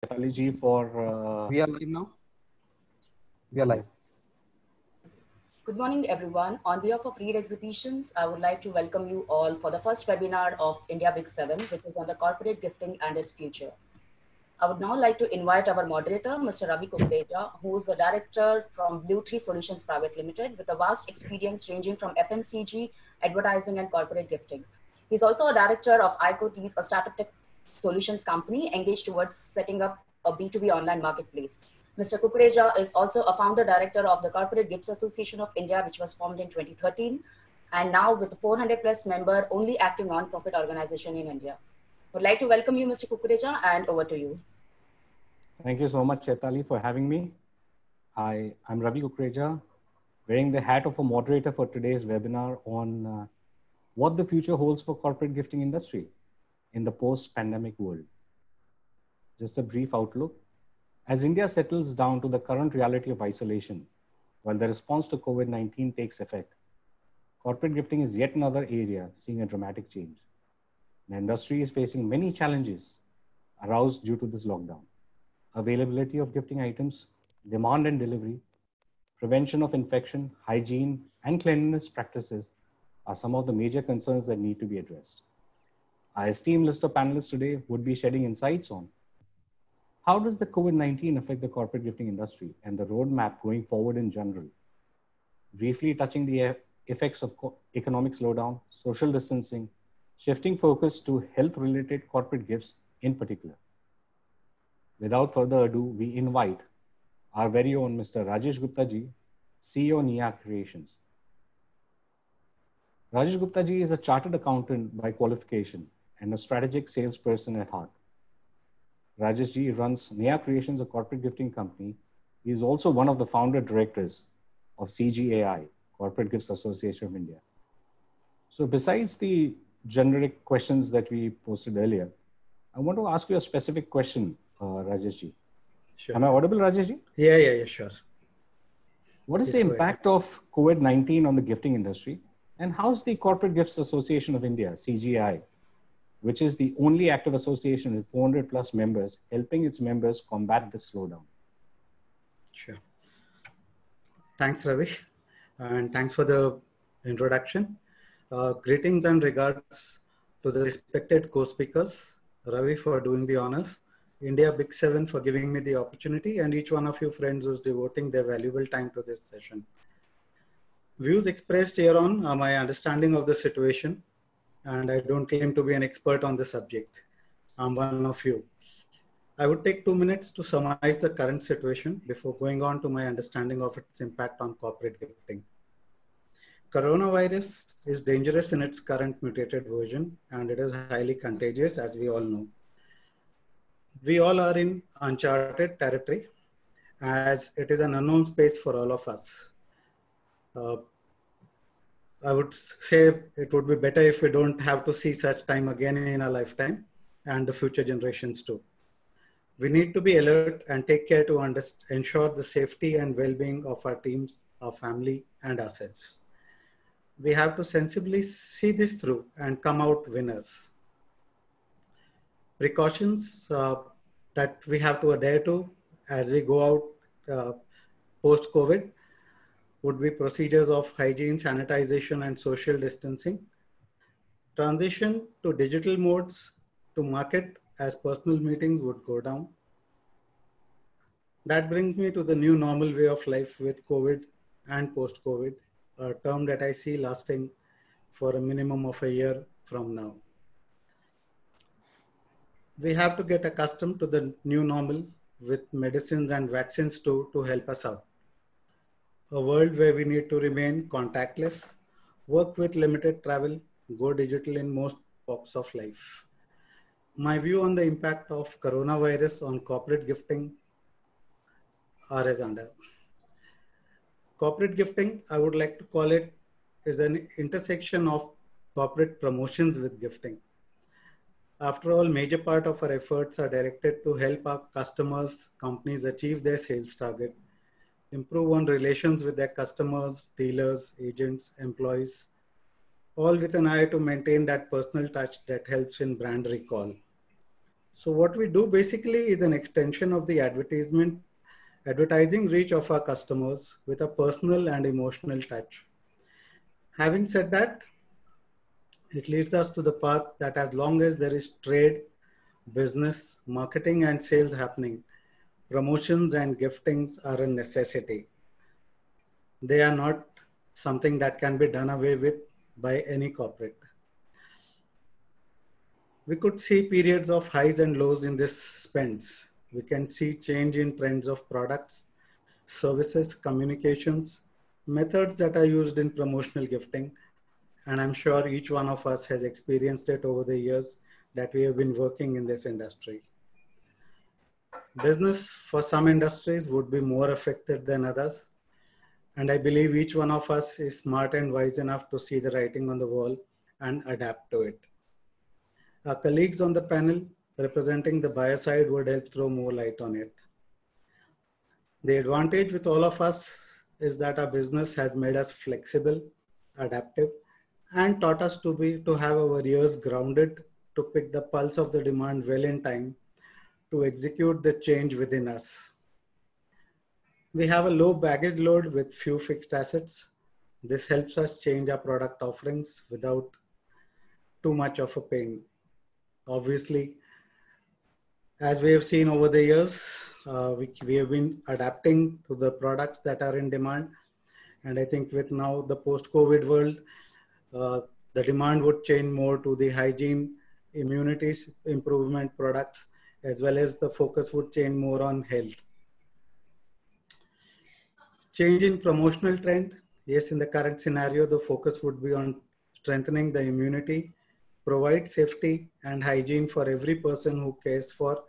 Shefali ji for... We are live now. We are live. Good morning, everyone. On behalf of Reed Exhibitions, I would like to welcome you all for the first webinar of India Big 7, which is on the corporate gifting and its future. I would now like to invite our moderator, Mr. Ravi Kukreja, who is a director from Blue Tree Solutions Private Limited with a vast experience ranging from FMCG, advertising, and corporate gifting. He's also a director of ICOTES, a startup tech solutions company engaged towards setting up a B2B online marketplace. Mr. Kukreja is also a founder director of the Corporate Gifts Association of India, which was formed in 2013, and now with a 400 plus member only active non-profit organization in India. Would like to welcome you, Mr. Kukreja, and over to you. Thank you so much, Chetali, for having me. I'm Ravi Kukreja, wearing the hat of a moderator for today's webinar on what the future holds for corporate gifting industry in the post-pandemic world. Just a brief outlook. As India settles down to the current reality of isolation, while the response to COVID-19 takes effect, corporate gifting is yet another area seeing a dramatic change. The industry is facing many challenges aroused due to this lockdown. Availability of gifting items, demand and delivery, prevention of infection, hygiene, and cleanliness practices are some of the major concerns that need to be addressed. Our esteemed list of panelists today would be shedding insights on how does the COVID-19 affect the corporate gifting industry and the roadmap going forward in general, briefly touching the effects of economic slowdown, social distancing, shifting focus to health-related corporate gifts in particular. Without further ado, we invite our very own Mr. Rajesh Gupta ji, CEO Nia Creations. Rajesh Gupta ji is a chartered accountant by qualification and a strategic salesperson at heart. Rajesh ji runs Nia Creations, a corporate gifting company. He is also one of the founder directors of CGAI, Corporate Gifts Association of India. So besides the generic questions that we posted earlier, I want to ask you a specific question, Rajesh ji. Sure. Am I audible, Rajesh ji? Yeah, sure. What is the impact of COVID-19 on the gifting industry? And how's the Corporate Gifts Association of India, CGI, which is the only active association with 400 plus members, helping its members combat this slowdown? Sure. Thanks, Ravi. And thanks for the introduction. Greetings and regards to the respected co-speakers, Ravi for doing the honors, India Big 7 for giving me the opportunity, and each one of you friends who's devoting their valuable time to this session. Views expressed here on are my understanding of the situation, and I don't claim to be an expert on the subject. I'm one of you. I would take 2 minutes to summarize the current situation before going on to my understanding of its impact on corporate gifting. Coronavirus is dangerous in its current mutated version, and it is highly contagious, as we all know. We all are in uncharted territory, as it is an unknown space for all of us. I would say it would be better if we don't have to see such time again in our lifetime, and the future generations too. We need to be alert and take care to ensure the safety and well-being of our teams, our family, and ourselves. We have to sensibly see this through and come out winners. Precautions that we have to adhere to as we go out post-COVID would be procedures of hygiene, sanitization, and social distancing. Transition to digital modes to market as personal meetings would go down. That brings me to the new normal way of life with COVID and post-COVID, a term that I see lasting for a minimum of a year from now. We have to get accustomed to the new normal with medicines and vaccines to help us out. A world where we need to remain contactless, work with limited travel, go digital in most walks of life. My view on the impact of coronavirus on corporate gifting are as under. Corporate gifting, I would like to call it, is an intersection of corporate promotions with gifting. After all, major part of our efforts are directed to help our customers, companies achieve their sales target, improve on relations with their customers, dealers, agents, employees, all with an eye to maintain that personal touch that helps in brand recall. So what we do basically is an extension of the advertising reach of our customers with a personal and emotional touch. Having said that, it leads us to the path that as long as there is trade, business, marketing and sales happening, promotions and giftings are a necessity. They are not something that can be done away with by any corporate. We could see periods of highs and lows in this spends. We can see change in trends of products, services, communications, methods that are used in promotional gifting. And I'm sure each one of us has experienced it over the years that we have been working in this industry. Business for some industries would be more affected than others. And I believe each one of us is smart and wise enough to see the writing on the wall and adapt to it. Our colleagues on the panel representing the buyer side would help throw more light on it. The advantage with all of us is that our business has made us flexible, adaptive, and taught us to have our ears grounded to pick the pulse of the demand well in time to execute the change within us. We have a low baggage load with few fixed assets. This helps us change our product offerings without too much of a pain. Obviously, as we have seen over the years, we have been adapting to the products that are in demand. And I think with now the post-COVID world, the demand would change more to the hygiene, immunity improvement products, as well as the focus would change more on health. Change in promotional trend. Yes, in the current scenario, the focus would be on strengthening the immunity, provide safety and hygiene for every person who cares for,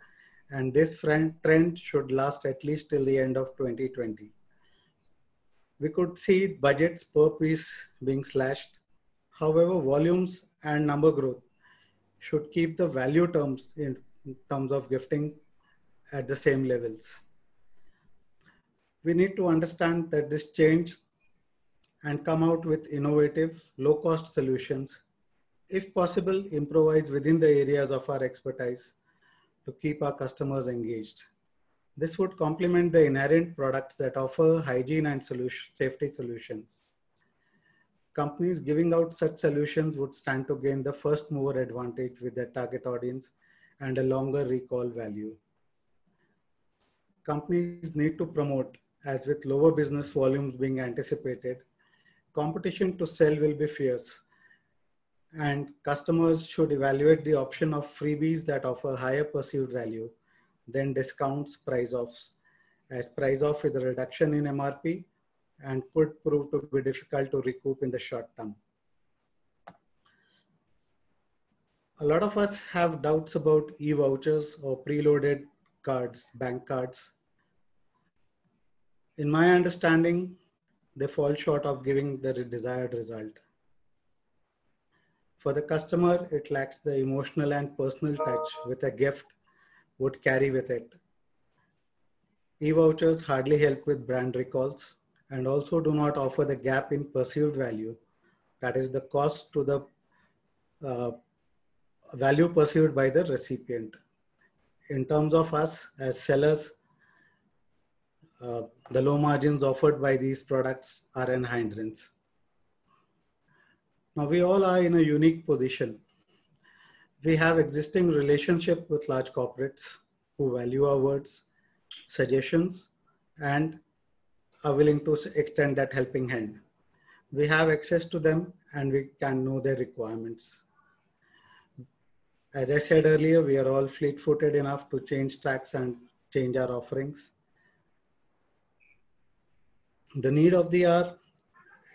and this trend should last at least till the end of 2020. We could see budgets per piece being slashed. However, volumes and number growth should keep the value terms in terms of gifting at the same levels. We need to understand that this change and come out with innovative, low-cost solutions. If possible, improvise within the areas of our expertise to keep our customers engaged. This would complement the inherent products that offer hygiene and safety solutions. Companies giving out such solutions would stand to gain the first mover advantage with their target audience and a longer recall value. Companies need to promote, as with lower business volumes being anticipated, competition to sell will be fierce. And customers should evaluate the option of freebies that offer higher perceived value than discounts, price offs, as price off is a reduction in MRP and could prove to be difficult to recoup in the short term. A lot of us have doubts about e-vouchers or preloaded cards, bank cards. In my understanding, they fall short of giving the desired result. For the customer, it lacks the emotional and personal touch with a gift would carry with it. E-vouchers hardly help with brand recalls and also do not offer the gap in perceived value, that is the cost to the value perceived by the recipient. In terms of us as sellers, the low margins offered by these products are an hindrance. Now we all are in a unique position. We have existing relationship with large corporates who value our words, suggestions, and are willing to extend that helping hand. We have access to them and we can know their requirements. As I said earlier, we are all fleet-footed enough to change tracks and change our offerings. The need of the hour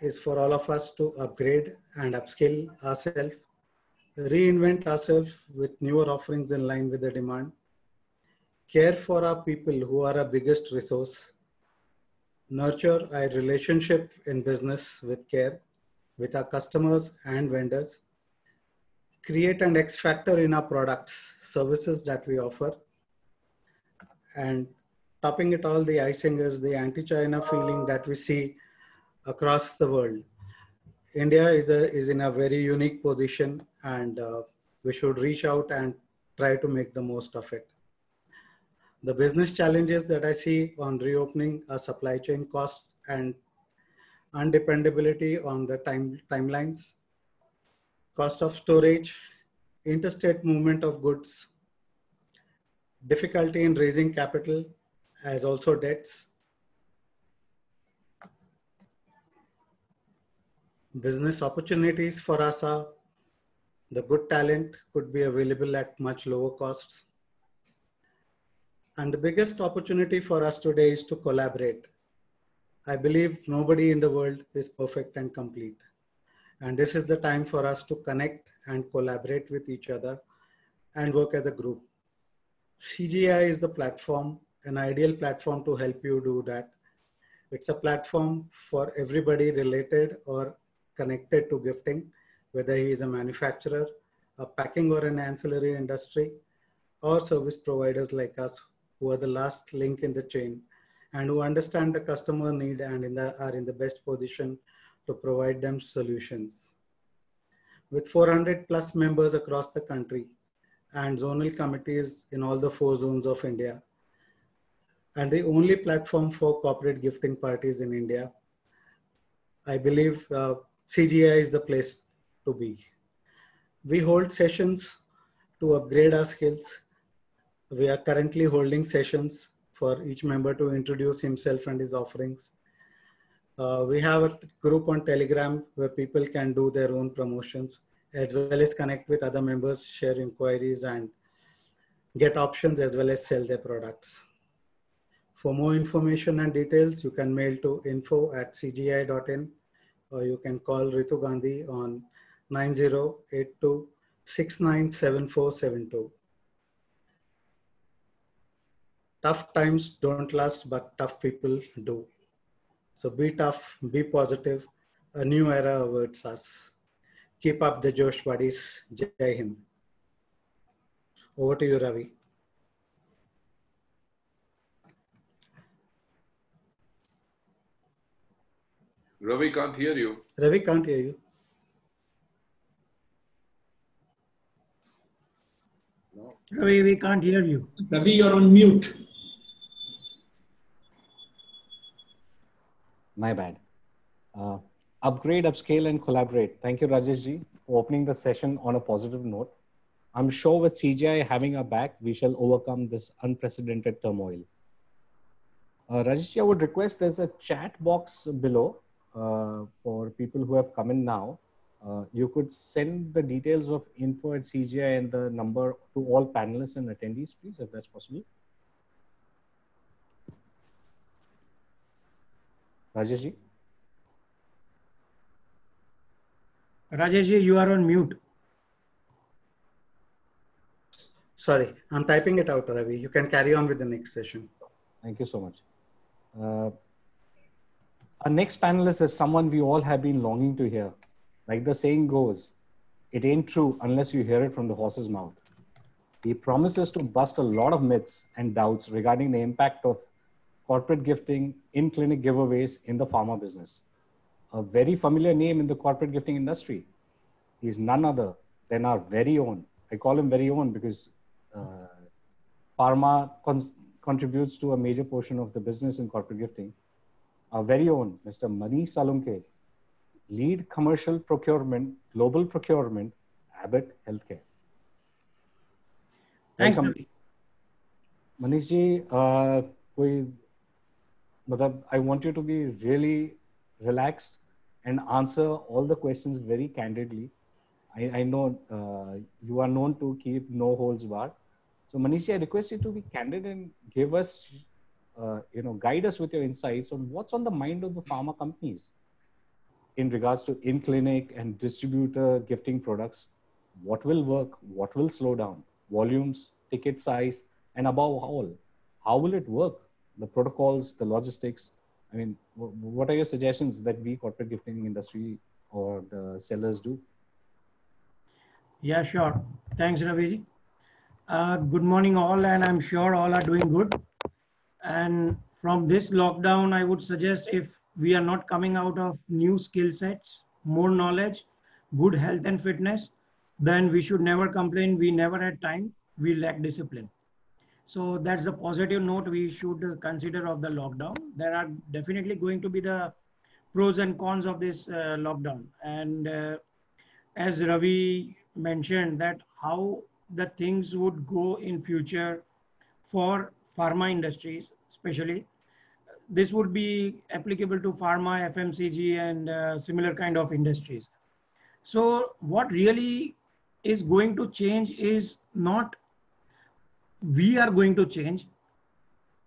is for all of us to upgrade and upskill ourselves, reinvent ourselves with newer offerings in line with the demand, care for our people who are our biggest resource, nurture a relationship in business with care with our customers and vendors, create an X factor in our products, services that we offer, and topping it all, the icing is the anti-China feeling that we see across the world. India is in a very unique position, and we should reach out and try to make the most of it. The business challenges that I see on reopening are supply chain costs and undependability on the timelines, cost of storage, interstate movement of goods, difficulty in raising capital, as also debts. Business opportunities for us are the good talent could be available at much lower costs. And the biggest opportunity for us today is to collaborate. I believe nobody in the world is perfect and complete. And this is the time for us to connect and collaborate with each other and work as a group. CGI is the platform, an ideal platform to help you do that. It's a platform for everybody related or connected to gifting, whether he is a manufacturer, a packing or an ancillary industry, or service providers like us who are the last link in the chain and who understand the customer need and are in the best position to provide them solutions. With 400 plus members across the country and zonal committees in all the 4 zones of India, and the only platform for corporate gifting parties in India, I believe CGI is the place to be. We hold sessions to upgrade our skills. We are currently holding sessions for each member to introduce himself and his offerings. We have a group on Telegram where people can do their own promotions, as well as connect with other members, share inquiries, and get options, as well as sell their products. For more information and details, you can mail to info@cgi.in, or you can call Ritu Gandhi on 9082697472. Tough times don't last, but tough people do. So be tough, be positive. A new era awaits us. Keep up the Josh buddies. Jai Hind. Over to you, Ravi. Ravi can't hear you. Ravi can't hear you. No. Ravi, we can't hear you. Ravi, you're on mute. My bad. Upgrade, upscale, and collaborate. Thank you, Rajesh ji, for opening the session on a positive note. I'm sure with CGI having our back, we shall overcome this unprecedented turmoil. Rajesh ji, I would request there's a chat box below for people who have come in now. You could send the details of info@CGI and the number to all panelists and attendees, please, if that's possible. Rajesh ji? Rajesh ji, you are on mute. Sorry, I'm typing it out, Ravi. You can carry on with the next session. Thank you so much. Our next panelist is someone we all have been longing to hear. Like the saying goes, it ain't true unless you hear it from the horse's mouth. He promises to bust a lot of myths and doubts regarding the impact of corporate gifting, in-clinic giveaways in the pharma business. A very familiar name in the corporate gifting industry. He is none other than our very own. I call him very own because pharma contributes to a major portion of the business in corporate gifting. Our very own Mr. Manish Salunke, Lead Commercial Procurement, Global Procurement, Abbott Healthcare. Thanks, Welcome. Ravi. Manish ji, I want you to be really relaxed and answer all the questions very candidly. I know you are known to keep no holds barred. So Manish, I request you to be candid and give us, guide us with your insights on what's on the mind of the pharma companies in regards to in-clinic and distributor gifting products. What will work? What will slow down? Volumes, ticket size, and above all, how will it work? The protocols, the logistics. I mean, what are your suggestions that we corporate gifting industry or the sellers do? Yeah, sure. Thanks, Ravi ji. Good morning all, and I'm sure all are doing good. And from this lockdown, I would suggest if we are not coming out of new skill sets, more knowledge, good health and fitness, then we should never complain we never had time. we lack discipline. So that's a positive note we should consider of the lockdown. There are definitely going to be the pros and cons of this lockdown. And as Ravi mentioned, that how the things would go in future for pharma industries, especially this would be applicable to pharma, FMCG, and similar kind of industries. So what really is going to change is not we are going to change.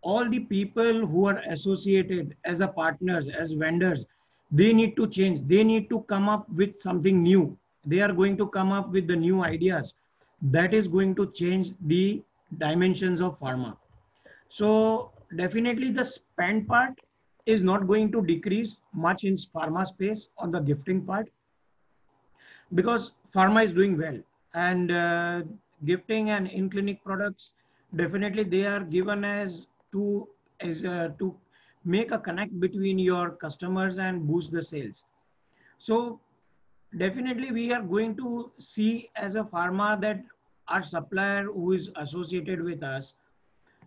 All the people who are associated as a partners, as vendors, they need to change. They need to come up with something new. They are going to come up with the new ideas that is going to change the dimensions of pharma. So definitely the spend part is not going to decrease much in pharma space on the gifting part, because pharma is doing well, and gifting and in-clinic products, definitely they are given as to make a connect between your customers and boost the sales. So definitely we are going to see as a pharma that our supplier who is associated with us,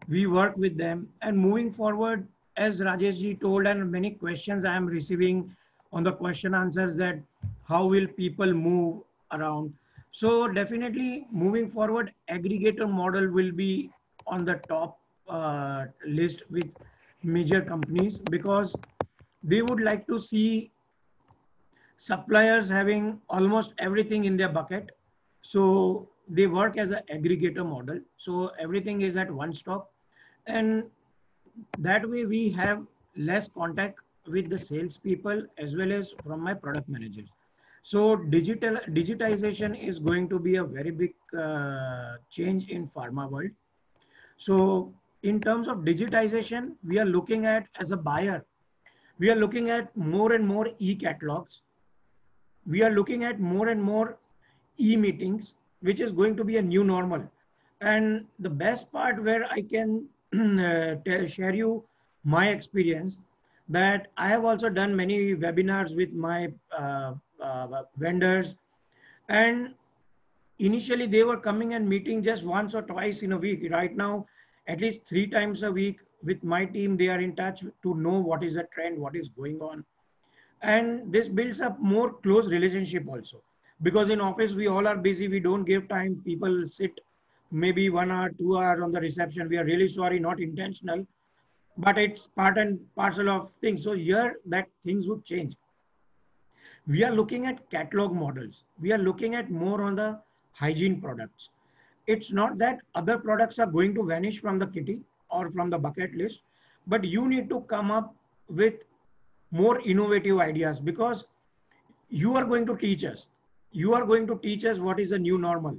we work with them, and moving forward, as Rajesh ji told, and many questions I am receiving on the question answers, that how will people move around. So definitely moving forward, aggregator model will be on the top list with major companies, because they would like to see suppliers having almost everything in their bucket. So they work as an aggregator model. So everything is at one stop. And that way we have less contact with the salespeople as well as from my product managers. So digitization is going to be a very big change in pharma world. So in terms of digitization, we are looking at, as a buyer, we are looking at more and more e-catalogs. We are looking at more and more e-meetings, which is going to be a new normal. And the best part where I can share you my experience, that I have also done many webinars with my vendors, and initially they were coming and meeting just once or twice in a week. Right now, at least 3 times a week with my team, they are in touch to know what is the trend, what is going on. And this builds up more close relationship also, because in office we all are busy, we don't give time. People sit maybe 1 hour, 2 hours on the reception. We are really sorry, not intentional, but it's part and parcel of things. So here that things would change. We are looking at catalog models. We are looking at more on the hygiene products. It's not that other products are going to vanish from the kitty or from the bucket list, but you need to come up with more innovative ideas, because you are going to teach us. You are going to teach us what is the new normal.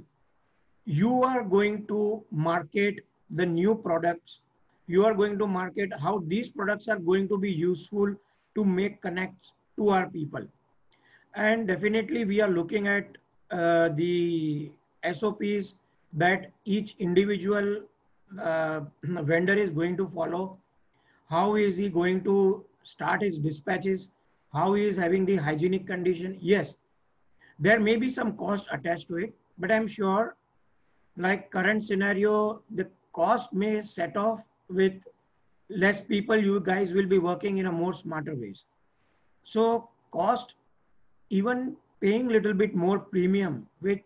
You are going to market the new products. You are going to market how these products are going to be useful to make connects to our people. And definitely we are looking at the SOPs that each individual vendor is going to follow. How is he going to start his dispatches? How he is having the hygienic condition? Yes, there may be some cost attached to it, but I'm sure, like current scenario, the cost may set off with less people. You guys will be working in a more smarter ways. So cost, even paying little bit more premium with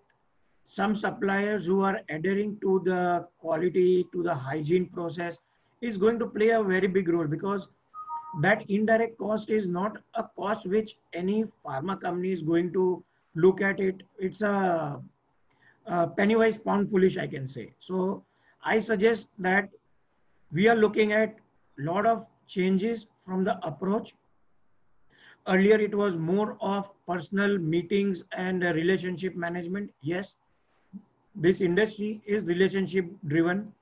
some suppliers who are adhering to the quality, to the hygiene process, is going to play a very big role, because that indirect cost is not a cost which any pharma company is going to look at it. It's a penny wise pound foolish, I can say. So I suggest that we are looking at a lot of changes from the approach. Earlier, it was more of personal meetings and relationship management. Yes, this industry is relationship driven.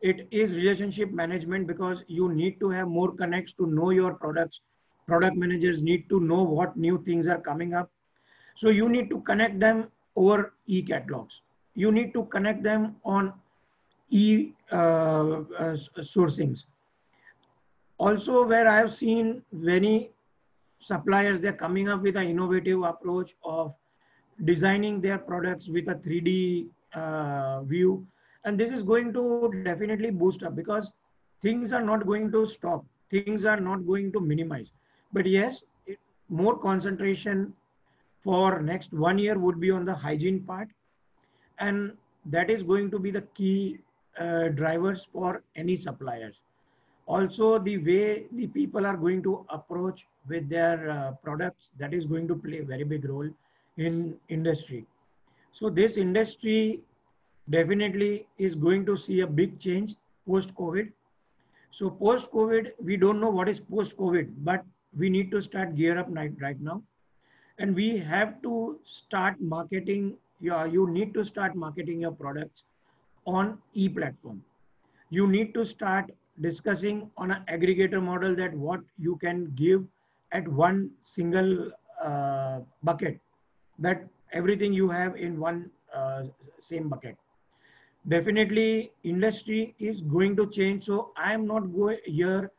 It is relationship management, because you need to have more connects to know your products. Product managers need to know what new things are coming up. So you need to connect them over e-catalogs. You need to connect them on e-sourcings. Also, where I have seen many suppliers, they're coming up with an innovative approach of designing their products with a 3D view, And this is going to definitely boost up because things are not going to stop. Things are not going to minimize. But yes, more concentration for next 1 year would be on the hygiene part. And that is going to be the key drivers for any suppliers. Also, the way the people are going to approach with their products, that is going to play a very big role in industry. So this industry definitely is going to see a big change post-COVID. So post-COVID, we don't know what is post-COVID, but we need to start gear up right now. And we have to start marketing, you need to start marketing your products on e-platform. You need to start discussing on an aggregator model that what you can give at one single bucket, that everything you have in one same bucket. Definitely industry is going to change. So I am not going here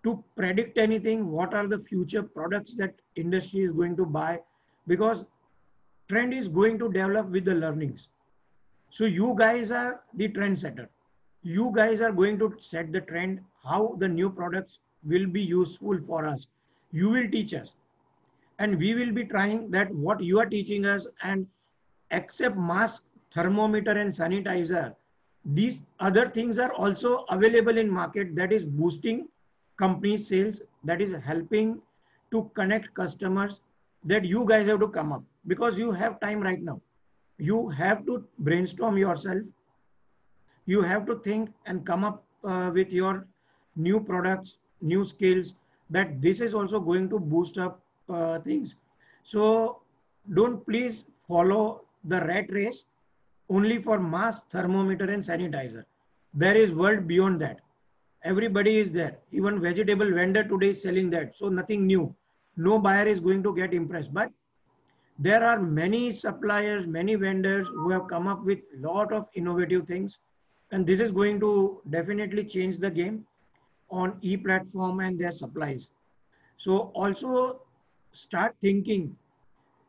to predict anything. What are the future products that industry is going to buy? Because trend is going to develop with the learnings. So you guys are the trendsetter. You guys are going to set the trend, how the new products will be useful for us. You will teach us. And we will be trying that what you are teaching us, and except mask, thermometer and sanitizer, these other things are also available in market that is boosting company sales, that is helping to connect customers, that you guys have to come up because you have time right now. You have to brainstorm yourself. You have to think and come up with your new products, new skills, that this is also going to boost up things. So don't please follow the rat race only for mask, thermometer and sanitizer. There is world beyond that. Everybody is there. Even vegetable vendor today is selling that. So nothing new. No buyer is going to get impressed. But there are many suppliers, many vendors who have come up with a lot of innovative things. And this is going to definitely change the game on e-platform and their supplies. So also start thinking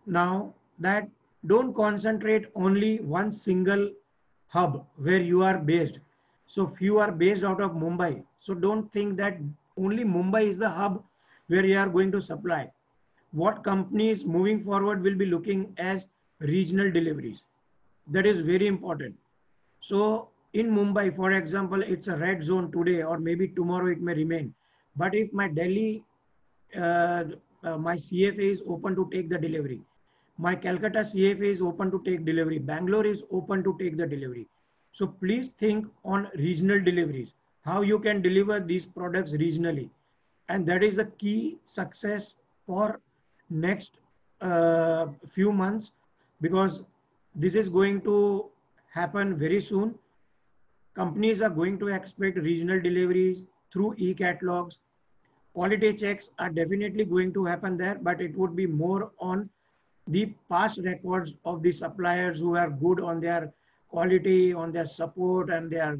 now that don't concentrate only one single hub where you are based. So few are based out of Mumbai. So don't think that only Mumbai is the hub where you are going to supply. What companies moving forward will be looking as regional deliveries. That is very important. So in Mumbai, for example, it's a red zone today, or maybe tomorrow it may remain. But if my Delhi, my CFA is open to take the delivery, my Calcutta CFA is open to take delivery, Bangalore is open to take the delivery. So please think on regional deliveries, how you can deliver these products regionally. And that is the key success for next few months, because this is going to happen very soon. Companies are going to expect regional deliveries through e-catalogs. Quality checks are definitely going to happen there, but it would be more on the past records of the suppliers who are good on their quality, on their support and their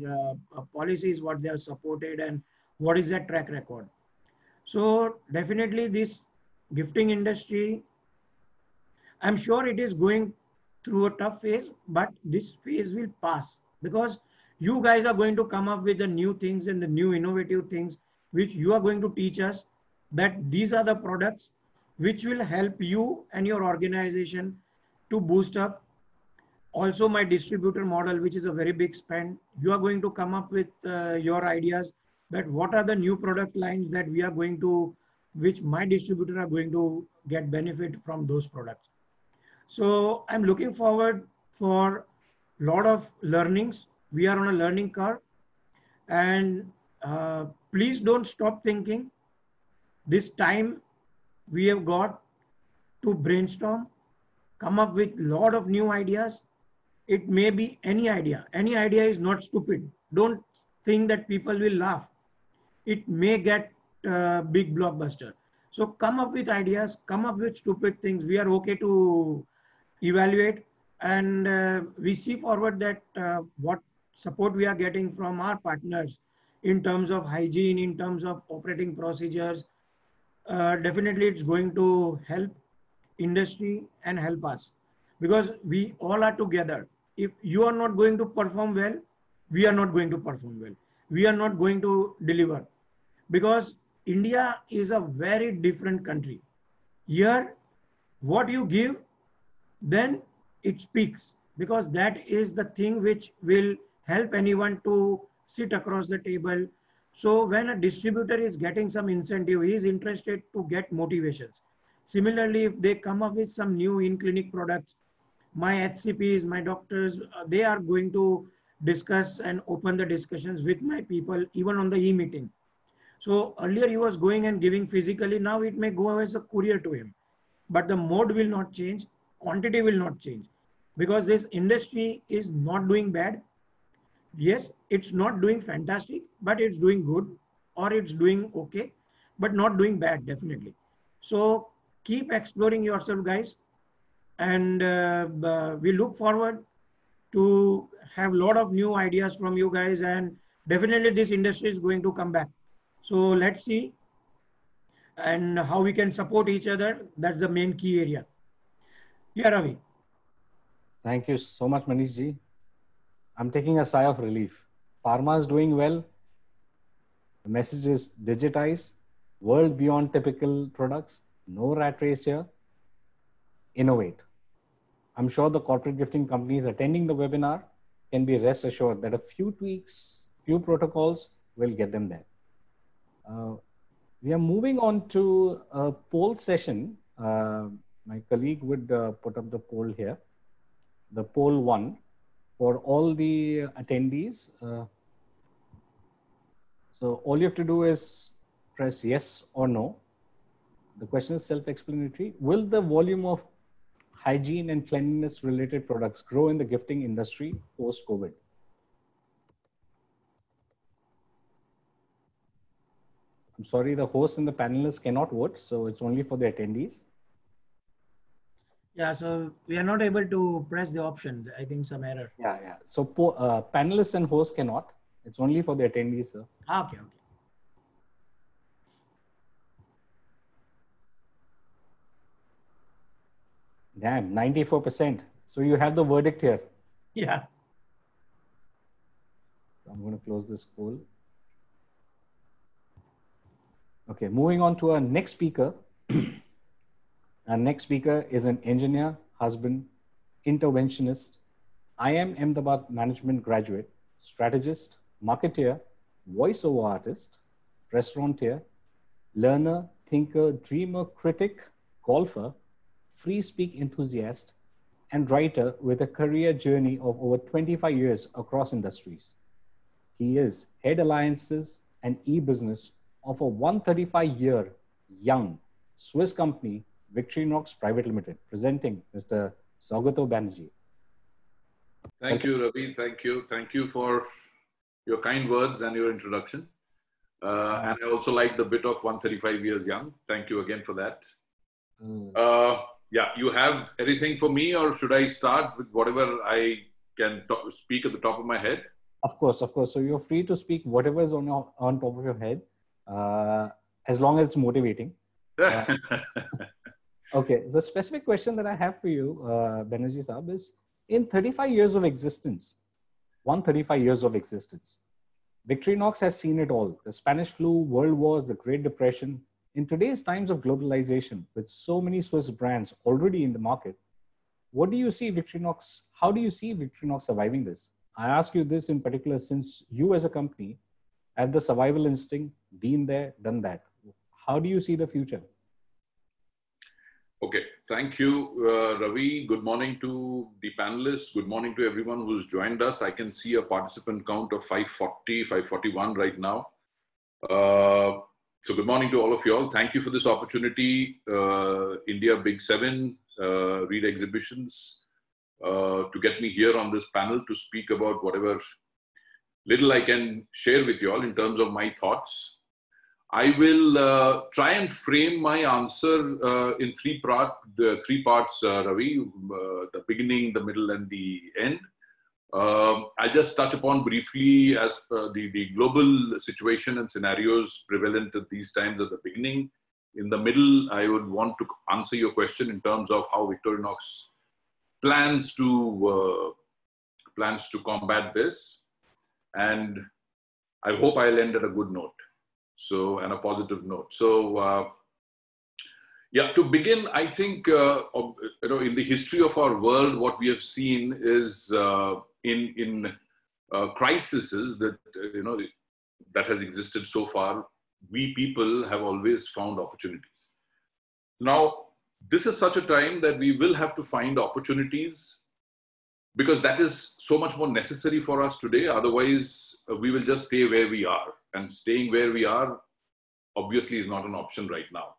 policies, what they have supported and what is their track record. So definitely this gifting industry, I'm sure it is going through a tough phase, but this phase will pass because you guys are going to come up with the new things and the new innovative things, which you are going to teach us, that these are the products which will help you and your organization to boost up. Also my distributor model, which is a very big spend, you are going to come up with your ideas that what are the new product lines that we are going to, which my distributor are going to get benefit from those products. So I'm looking forward for a lot of learnings. We are on a learning curve, and please don't stop thinking. This time we have got to brainstorm, come up with a lot of new ideas. It may be any idea. Any idea is not stupid. Don't think that people will laugh. It may get big blockbuster. So come up with ideas, come up with stupid things. We are okay to evaluate, and we see forward that what support we are getting from our partners in terms of hygiene, in terms of operating procedures. Definitely it's going to help industry and help us, because we all are together. if you are not going to perform well, we are not going to perform well. We are not going to deliver, because India is a very different country. Here, what you give, then it speaks, because that is the thing which will help anyone to sit across the table. So when a distributor is getting some incentive, he is interested to get motivations. Similarly, if they come up with some new in-clinic products, my HCPs, my doctors, they are going to discuss and open the discussions with my people, even on the e-meeting. So earlier he was going and giving physically, now it may go as a courier to him. But the mode will not change, quantity will not change, because this industry is not doing bad. Yes, it's not doing fantastic, but it's doing good, or it's doing okay, but not doing bad, definitely. So keep exploring yourself, guys. And we look forward to have a lot of new ideas from you guys, and definitely this industry is going to come back. So let's see and how we can support each other. That's the main key area. Yeah, Ravi. Thank you so much, Manish ji. I'm taking a sigh of relief. Pharma is doing well. The message is digitize, world beyond typical products, no rat race here, innovate. I'm sure the corporate gifting companies attending the webinar can be rest assured that a few tweaks, few protocols will get them there. We are moving on to a poll session. My colleague would put up the poll here. The poll 1 for all the attendees. So all you have to do is press yes or no. The question is self-explanatory. Will the volume of hygiene and cleanliness related products grow in the gifting industry post-COVID? I'm sorry, the host and the panelists cannot vote, so it's only for the attendees. Yeah, so we are not able to press the option. I think some error. Yeah. So panelists and hosts cannot. It's only for the attendees, sir. Okay. Damn, 94%. So you have the verdict here. Yeah. I'm going to close this poll. Okay, moving on to our next speaker. Our next speaker is an engineer, husband, interventionist, IIM Ahmedabad management graduate, strategist, marketeer, voiceover artist, restaurateur, learner, thinker, dreamer, critic, golfer, free speak enthusiast, and writer with a career journey of over 25 years across industries. He is head alliances and e-business of a 135-year young Swiss company, Victorinox Private Limited, presenting Mr. Saugato Banerjee. Thank you, Ravi. Thank you for your kind words and your introduction. And I also like the bit of 135 years young. Thank you again for that. Yeah, you have anything for me, or should I start with whatever I can speak at the top of my head? Of course. So you're free to speak whatever is on top of your head, as long as it's motivating. Okay, the specific question that I have for you, Banerjee Saab, is in 35 years of existence, 135 years of existence, Victorinox has seen it all. The Spanish flu, world wars, the Great Depression. In today's times of globalization, with so many Swiss brands already in the market, what do you see Victorinox? How do you see Victorinox surviving this? I ask you this in particular since you as a company have the survival instinct, been there, done that. How do you see the future? Okay, thank you, Ravi. Good morning to the panelists. Good morning to everyone who's joined us. I can see a participant count of 540, 541 right now. So good morning to all of you all. Thank you for this opportunity, India Big 7, Reed Exhibitions, to get me here on this panel to speak about whatever little I can share with you all in terms of my thoughts. I will try and frame my answer in three parts, Ravi, the beginning, the middle, and the end. I'll just touch upon briefly as the global situation and scenarios prevalent at these times at the beginning. In the middle, I would want to answer your question in terms of how Victorinox plans to plans to combat this. And I hope I'll end at a good note. So, and a positive note. So, yeah, to begin, I think, in the history of our world, what we have seen is in crises that, that has existed so far, we people have always found opportunities. Now, this is such a time that we will have to find opportunities, because that is so much more necessary for us today. Otherwise, we will just stay where we are. And staying where we are, obviously, is not an option right now.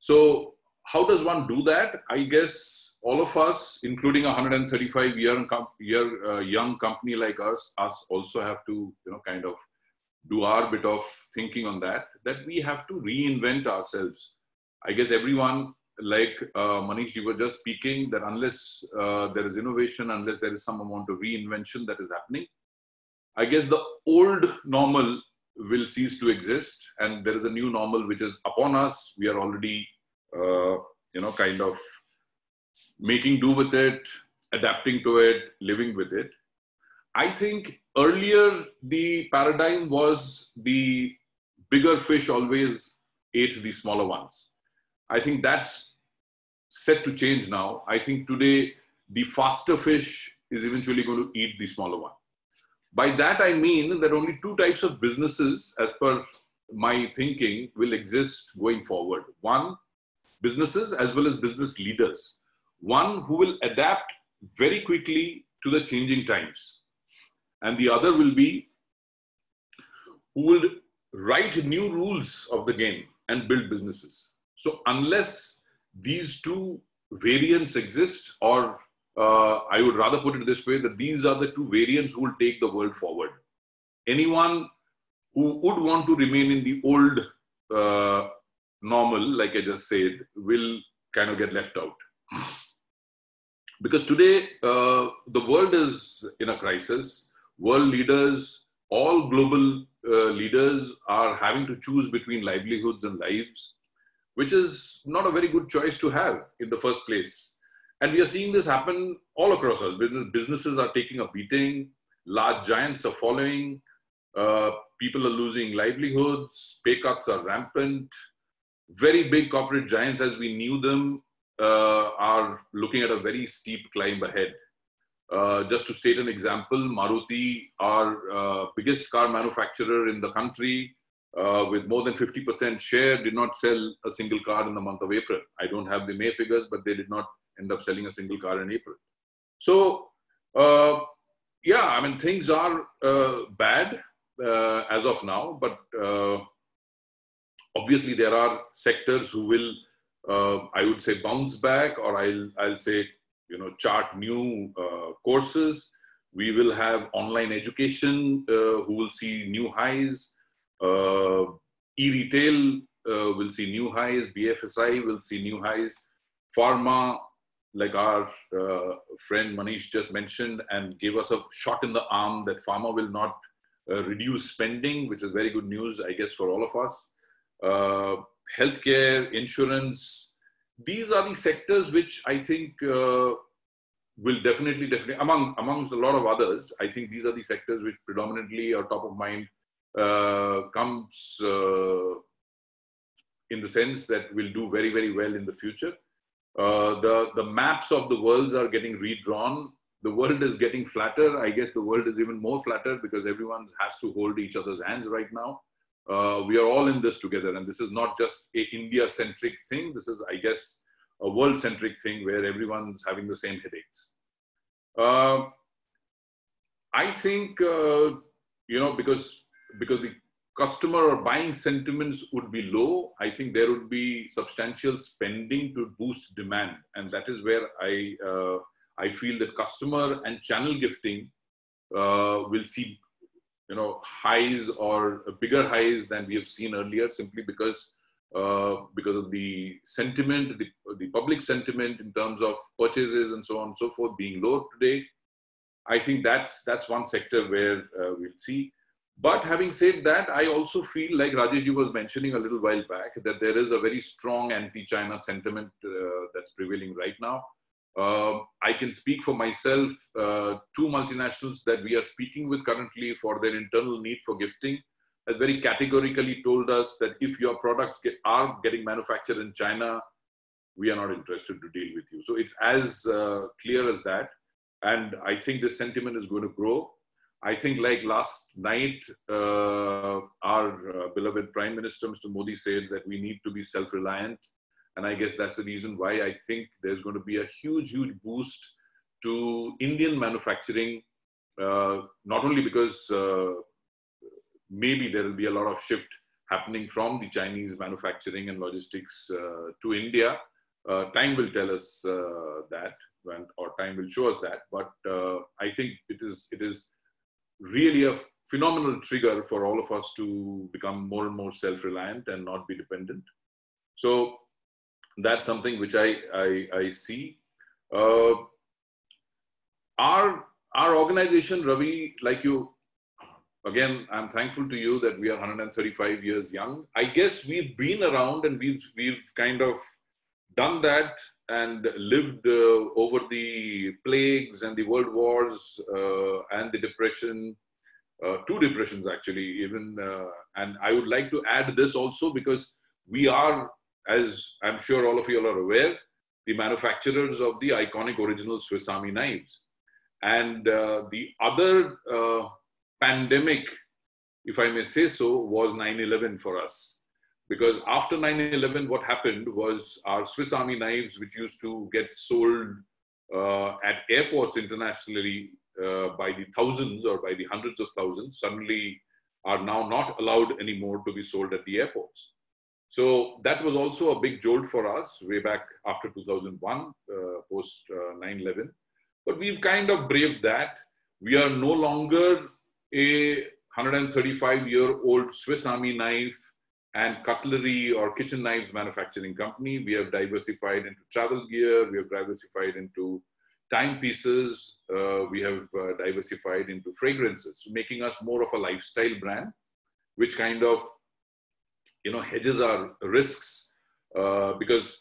So how does one do that? I guess all of us, including a 135-year young company like us also have to, kind of do our bit of thinking on that we have to reinvent ourselves. I guess everyone, like Manish, you were just speaking, that unless there is innovation, unless there is some amount of reinvention that is happening, I guess the old normal will cease to exist, and there is a new normal which is upon us. We are already, kind of making do with it, adapting to it, living with it. I think earlier the paradigm was the bigger fish always ate the smaller ones. I think that's set to change now. I think today the faster fish is eventually going to eat the smaller one. By that I mean that only two types of businesses, as per my thinking, will exist going forward. One, businesses as well as business leaders. One who will adapt very quickly to the changing times. And the other will be who will write new rules of the game and build businesses. So unless these two variants exist, or I would rather put it this way, that these are the two variants who will take the world forward. Anyone who would want to remain in the old normal, like I just said, will kind of get left out. Because today, the world is in a crisis. World leaders, all global leaders are having to choose between livelihoods and lives, which is not a very good choice to have in the first place. And we are seeing this happen all across us. Businesses are taking a beating, large giants are following, people are losing livelihoods, pay cuts are rampant. Very big corporate giants as we knew them are looking at a very steep climb ahead. Just to state an example, Maruti, our biggest car manufacturer in the country, with more than 50% share, did not sell a single car in the month of April. I don't have the May figures, but they did not end up selling a single car in April. So, yeah, I mean, things are bad as of now, but obviously there are sectors who will, I would say, bounce back, or I'll say, chart new courses. We will have online education who will see new highs. E-retail will see new highs. BFSI will see new highs. Pharma, like our friend Manish just mentioned and gave us a shot in the arm, that pharma will not reduce spending, which is very good news, I guess, for all of us. Healthcare, insurance, these are the sectors which I think will definitely, amongst a lot of others, I think these are the sectors which predominantly are top of mind, comes in the sense that will do very, very well in the future. The maps of the worlds are getting redrawn. The world is getting flatter. I guess the world is even more flatter because everyone has to hold each other's hands right now. We are all in this together, and this is not just a India-centric thing. This is, I guess, a world-centric thing where everyone's having the same headaches. I think, because the customer or buying sentiments would be low, I think there would be substantial spending to boost demand. And that is where I feel that customer and channel gifting will see highs, or bigger highs than we have seen earlier, simply because of the sentiment, the public sentiment in terms of purchases and so on and so forth being low today. I think that's one sector where we'll see. But having said that, I also feel, like Rajeshji was mentioning a little while back, that there is a very strong anti-China sentiment that's prevailing right now. I can speak for myself. Two multinationals that we are speaking with currently for their internal need for gifting has very categorically told us that if your products are getting manufactured in China, we are not interested to deal with you. So it's as clear as that. And I think the sentiment is going to grow. I think like last night, our beloved Prime Minister, Mr. Modi, said that we need to be self-reliant. And I guess that's the reason why I think there's going to be a huge, huge boost to Indian manufacturing, not only because maybe there will be a lot of shift happening from the Chinese manufacturing and logistics to India. Time will tell us that, or time will show us that. But I think it is really a phenomenal trigger for all of us to become more and more self-reliant and not be dependent. So that's something which I see. Our organization, Ravi, like you, again, I'm thankful to you that we are 135 years young. I guess we've been around and we've kind of done that and lived over the plagues and the world wars and the depression, two depressions actually even. And I would like to add this also because we are, as I'm sure all of you are aware, the manufacturers of the iconic original Swiss Army knives. And the other pandemic, if I may say so, was 9/11 for us. Because after 9/11, what happened was our Swiss Army knives, which used to get sold at airports internationally by the thousands or by the hundreds of thousands, suddenly are now not allowed anymore to be sold at the airports. So that was also a big jolt for us way back after 2001, post 9/11. But we've kind of braved that. We are no longer a 135-year-old Swiss Army knife and cutlery or kitchen knives manufacturing company. We have diversified into travel gear. We have diversified into timepieces. We have diversified into fragrances, making us more of a lifestyle brand, which kind of, hedges our risks because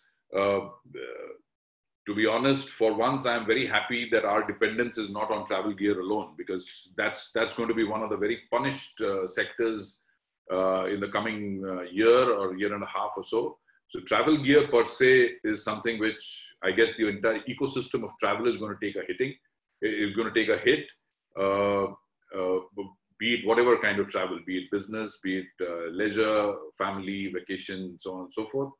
to be honest, for once, I'm very happy that our dependence is not on travel gear alone, because that's going to be one of the very punished sectors in the coming year or year and a half or so. So travel gear per se is something which I guess the entire ecosystem of travel is going to take a hitting. It's going to take a hit, be it whatever kind of travel, be it business, be it leisure, family, vacation, so on and so forth.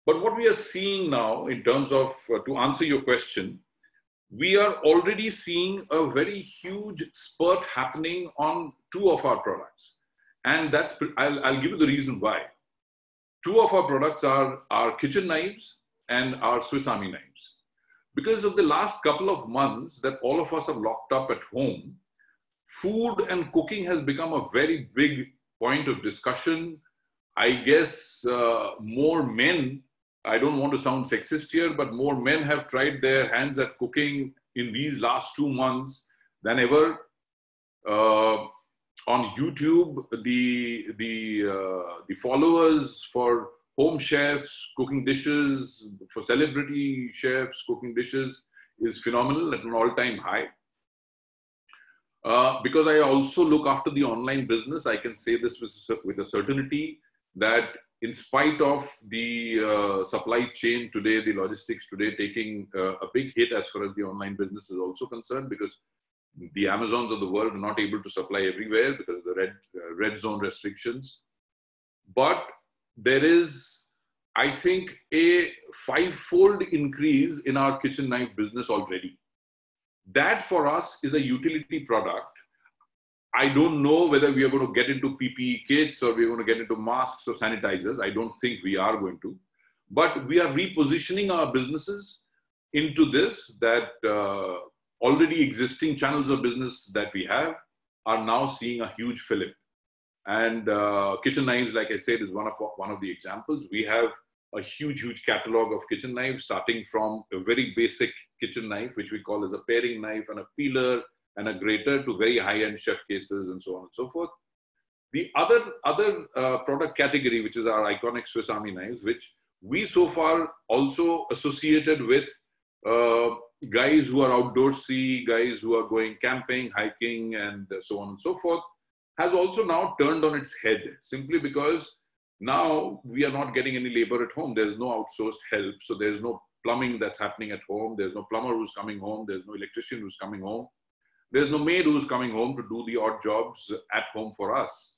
But what we are seeing now in terms of, to answer your question, we are already seeing a very huge spurt happening on two of our products. And that's, I'll give you the reason why. Two of our products are our kitchen knives and our Swiss Army knives. Because of the last couple of months that all of us are locked up at home, food and cooking has become a very big point of discussion. I guess more men, I don't want to sound sexist here, but more men have tried their hands at cooking in these last 2 months than ever. On YouTube, the followers for home chefs cooking dishes, for celebrity chefs cooking dishes is phenomenal at an all-time high. Because I also look after the online business, I can say this with a certainty that in spite of the supply chain today, the logistics today taking a big hit as far as the online business is also concerned, because the Amazons of the world are not able to supply everywhere because of the red zone restrictions. But there is, I think, a 5-fold increase in our kitchen knife business already. That for us is a utility product. I don't know whether we are going to get into PPE kits or we're going to get into masks or sanitizers. I don't think we are going to. But we are repositioning our businesses into this, that already existing channels of business that we have are now seeing a huge fillip. And kitchen knives, like I said, is one of the examples. We have a huge catalog of kitchen knives, starting from a very basic kitchen knife, which we call as a paring knife and a peeler and a grater, to very high-end chef cases and so on and so forth. The other product category, which is our iconic Swiss Army knives, which we so far also associated with guys who are outdoorsy, guys who are going camping, hiking, and so on and so forth, has also now turned on its head, simply because now we are not getting any labor at home. There's no outsourced help. So there's no plumbing that's happening at home. There's no plumber who's coming home. There's no electrician who's coming home. There's no maid who's coming home to do the odd jobs at home for us.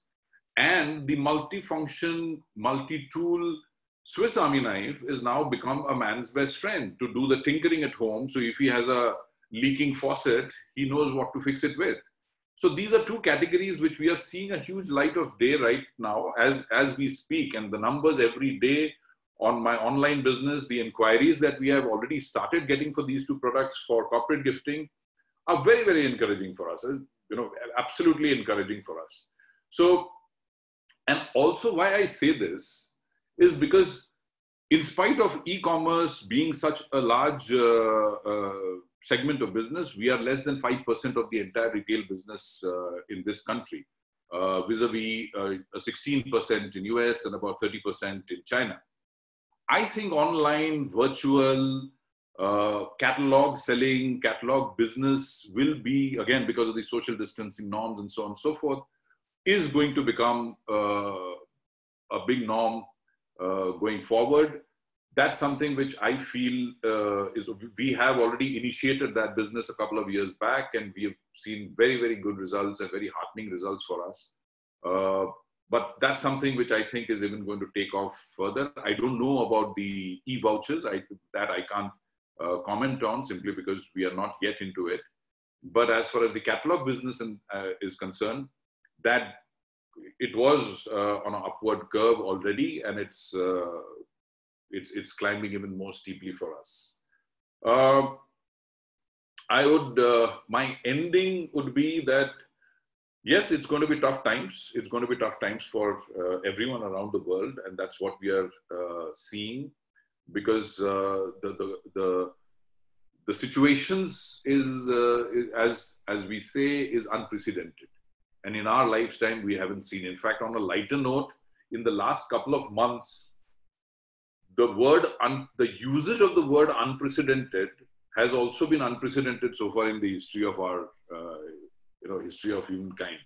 And the multifunction, multi-tool Swiss Army knife is now become a man's best friend to do the tinkering at home. So if he has a leaking faucet, he knows what to fix it with. So these are two categories which we are seeing a huge light of day right now as we speak. And the numbers every day on my online business, the inquiries that we have already started getting for these two products for corporate gifting are very, very encouraging for us. Absolutely encouraging for us. So, and also why I say this is because in spite of e-commerce being such a large segment of business, we are less than 5% of the entire retail business in this country, vis-a-vis 16% in US and about 30% in China. I think online, virtual, catalog selling, catalog business will be, again, because of the social distancing norms and so on and so forth, is going to become a big norm going forward. That's something which I feel we have already initiated that business a couple of years back, and we have seen very, very good results and very heartening results for us. But that's something which I think is even going to take off further. I don't know about the e-vouchers. That I can't comment on, simply because we are not yet into it. But as far as the catalog business is concerned, that it was on an upward curve already, and it's climbing even more steeply for us. My ending would be that, yes, it's going to be tough times. It's going to be tough times for everyone around the world, and that's what we are seeing, because the situations is as we say, is unprecedented, and in our lifetime we haven't seen. In fact, on a lighter note, in the last couple of months, the usage of the word unprecedented has also been unprecedented so far in the history of our history of humankind.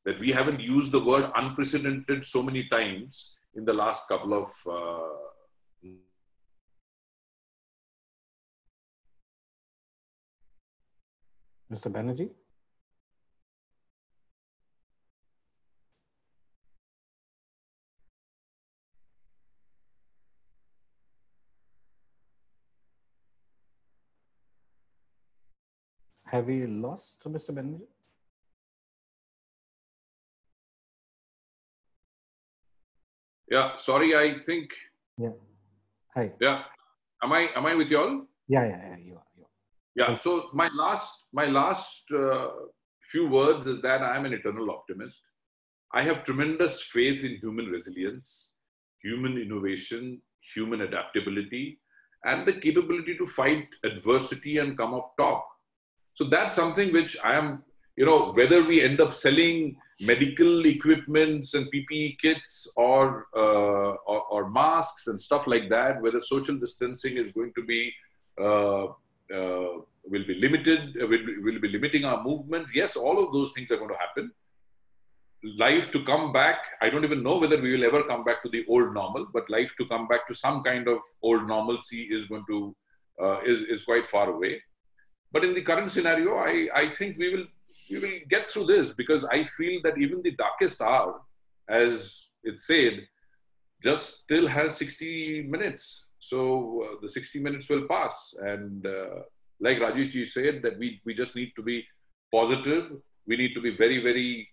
That we haven't used the word unprecedented so many times in the last couple of Mr. Banerjee? Have we lost Mr. Banerjee? Yeah, sorry, I think. Yeah. Hi. Yeah. Am I with you all? Yeah, you are. Yeah. So my last few words is that I am an eternal optimist. I have tremendous faith in human resilience, human innovation, human adaptability, and the capability to fight adversity and come up top. So that's something which I am, whether we end up selling medical equipments and PPE kits or masks and stuff like that, whether social distancing is going to be will be limited, will be limiting our movements. Yes, all of those things are going to happen. Life to come back, I don't even know whether we will ever come back to the old normal, but life to come back to some kind of old normalcy is going to is quite far away. But in the current scenario, I think we will get through this, because I feel that even the darkest hour, as it said, just still has 60 minutes. So the 60 minutes will pass. And like Rajesh ji said, that we just need to be positive. We need to be very, very,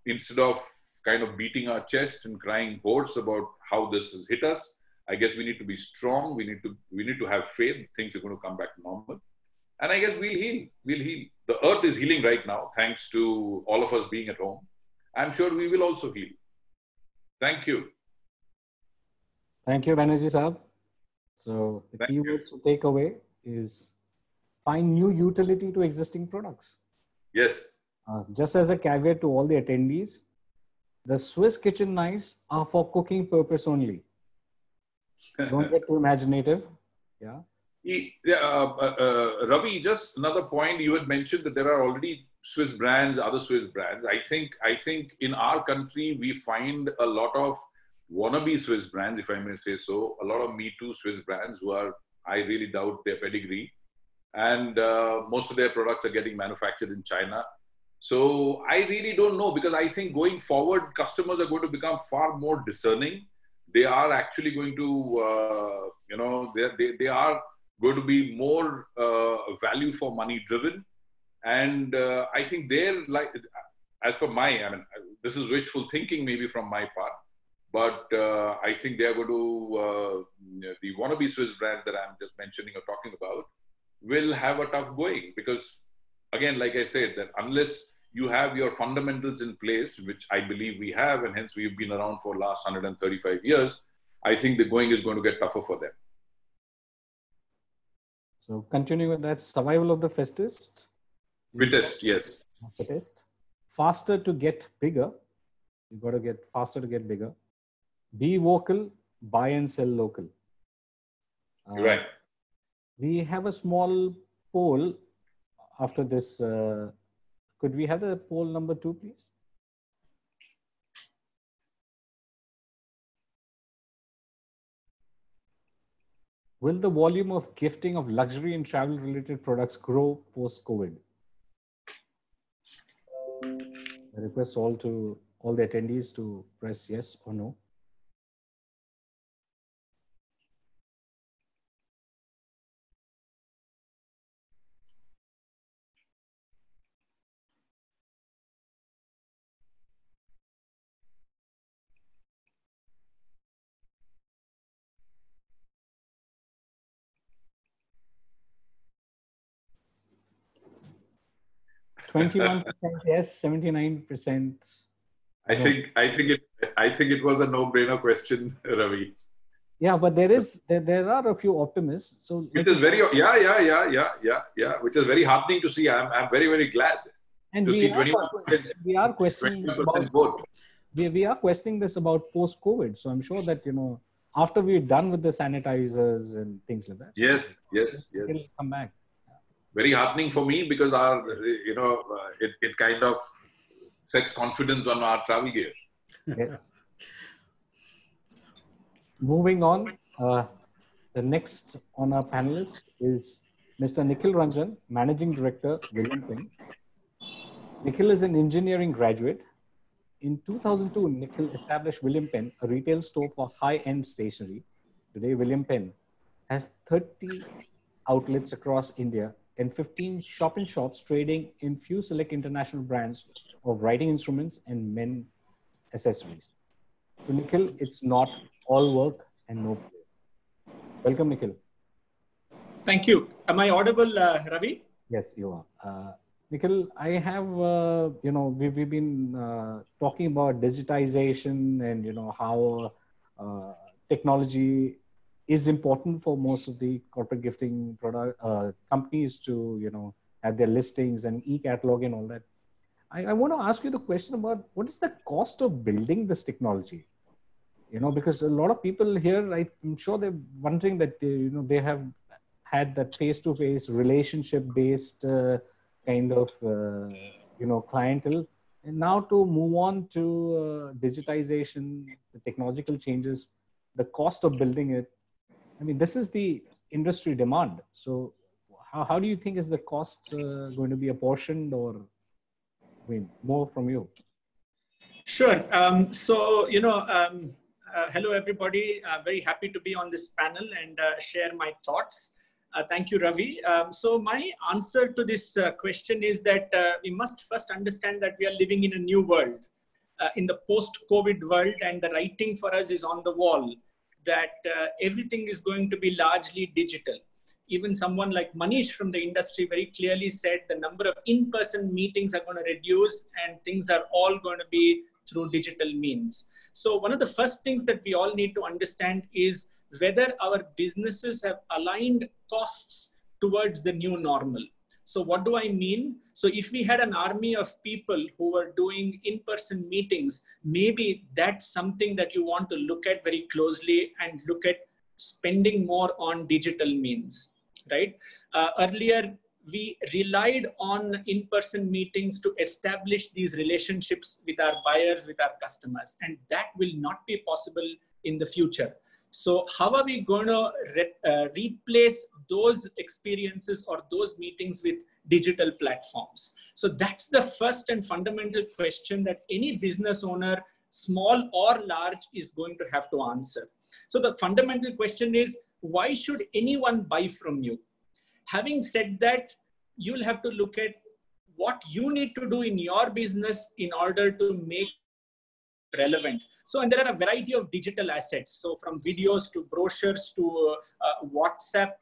instead of kind of beating our chest and crying hoarse about how this has hit us, I guess we need to be strong. We need to have faith. Things are going to come back to normal. And I guess we'll heal. The earth is healing right now, thanks to all of us being at home. I'm sure we will also heal. Thank you. Thank you, Banerjee Saab. So the key words to take away is find new utility to existing products. Yes. Just as a caveat to all the attendees, the Swiss kitchen knives are for cooking purpose only. Don't get too imaginative. Yeah. Ravi, just another point. You had mentioned that there are already Swiss brands, other Swiss brands. I think in our country we find a lot of wannabe Swiss brands, if I may say so. A lot of Me Too Swiss brands who are, I really doubt their pedigree, and most of their products are getting manufactured in China. So I really don't know, because I think going forward, customers are going to become far more discerning. They are actually going to, they are going to be more value for money driven. And I think they're like, as per this is wishful thinking maybe from my part, but I think they're going to, the wannabe Swiss brands that I'm just mentioning or talking about will have a tough going, because again, like I said, that unless you have your fundamentals in place, which I believe we have, and hence we've been around for the last 135 years, I think the going is going to get tougher for them. So continuing with that, survival of the fittest. Fittest, yes. Fittest. Faster to get bigger. You've got to get faster to get bigger. Be vocal, buy and sell local. Right. We have a small poll after this. Could we have the poll number 2, please? Will the volume of gifting of luxury and travel related products grow post-COVID? I request all the attendees to press yes or no. %21% yes, 79%. I think it was a no-brainer question, Ravi. Yeah, but there are a few optimists. So which is very which is very heartening to see. I'm very, very glad and to see 21%. We are questioning vote. We are questioning this about post-COVID. So I'm sure that after we're done with the sanitizers and things like that. Yes. It'll come back. Very heartening for me, because it kind of sets confidence on our travel gear. Yes. Moving on, the next on our panelist is Mr. Nikhil Ranjan, Managing Director, William Penn. Nikhil is an engineering graduate. In 2002, Nikhil established William Penn, a retail store for high-end stationery. Today, William Penn has 30 outlets across India and 15 shop-in-shops trading in few select international brands of writing instruments and men accessories. To Nikhil, it's not all work and no play. Welcome, Nikhil. Thank you. Am I audible, Ravi? Yes, you are. Nikhil, I have, we've been talking about digitization and, how technology is important for most of the corporate gifting product companies to, have their listings and e-catalog and all that. I want to ask you the question about what is the cost of building this technology? Because a lot of people here, I'm sure they're wondering that they have had that face-to-face relationship-based kind of clientele, and now to move on to digitization, the technological changes, the cost of building it. I mean, this is the industry demand. So, how do you think is the cost going to be apportioned, or more from you? Sure. Hello, everybody. Very happy to be on this panel and share my thoughts. Thank you, Ravi. So my answer to this question is that we must first understand that we are living in a new world, in the post-COVID world, and the writing for us is on the wall that everything is going to be largely digital. Even someone like Manish from the industry very clearly said the number of in-person meetings are going to reduce and things are all going to be through digital means. So one of the first things that we all need to understand is whether our businesses have aligned costs towards the new normal. So what do I mean? So if we had an army of people who were doing in-person meetings, maybe that's something that you want to look at very closely and look at spending more on digital means, right? Earlier, we relied on in-person meetings to establish these relationships with our buyers, with our customers, and that will not be possible in the future. So how are we going to replace those experiences or those meetings with digital platforms? So that's the first and fundamental question that any business owner, small or large, is going to have to answer. So the fundamental question is, why should anyone buy from you? Having said that, you'll have to look at what you need to do in your business in order to make it relevant. So, and there are a variety of digital assets. So from videos to brochures to WhatsApp,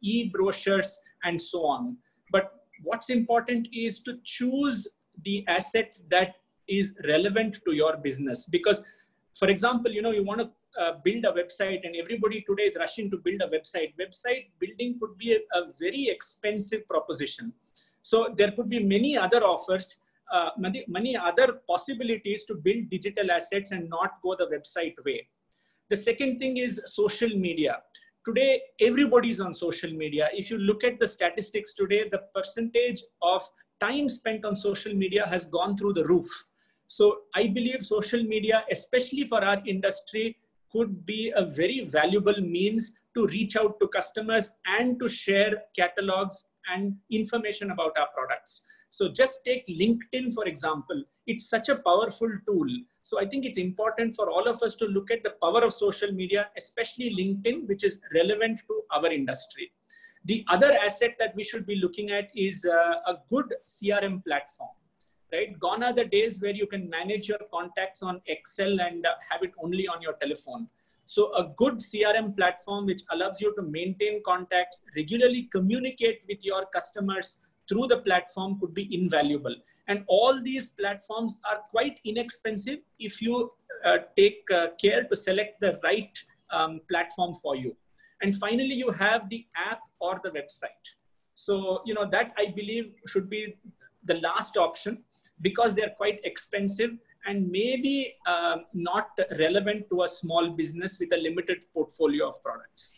e-brochures, and so on. But what's important is to choose the asset that is relevant to your business. Because, for example, you want to build a website, and everybody today is rushing to build a website. Website building could be a very expensive proposition. So there could be many other offers, many other possibilities to build digital assets and not go the website way. The second thing is social media. Today, everybody's on social media. If you look at the statistics today, the percentage of time spent on social media has gone through the roof. So I believe social media, especially for our industry, could be a very valuable means to reach out to customers and to share catalogs and information about our products. So just take LinkedIn, for example. It's such a powerful tool. So I think it's important for all of us to look at the power of social media, especially LinkedIn, which is relevant to our industry. The other asset that we should be looking at is a good CRM platform. Right? Gone are the days where you can manage your contacts on Excel and have it only on your telephone. So a good CRM platform which allows you to maintain contacts, regularly communicate with your customers through the platform could be invaluable. And all these platforms are quite inexpensive if you take care to select the right platform for you. And finally, you have the app or the website. So, that I believe should be the last option, because they're quite expensive and maybe not relevant to a small business with a limited portfolio of products.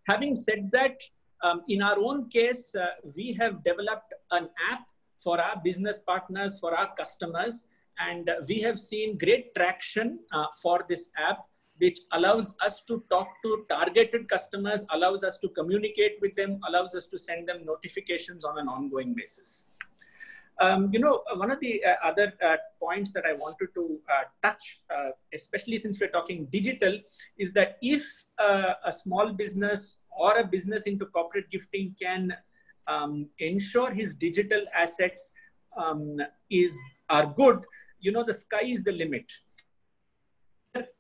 Having said that, in our own case, we have developed an app for our business partners, for our customers, and we have seen great traction for this app, which allows us to talk to targeted customers, allows us to communicate with them, allows us to send them notifications on an ongoing basis. One of the other points that I wanted to touch, especially since we're talking digital, is that if a small business or a business into corporate gifting can ensure his digital assets are good, the sky is the limit.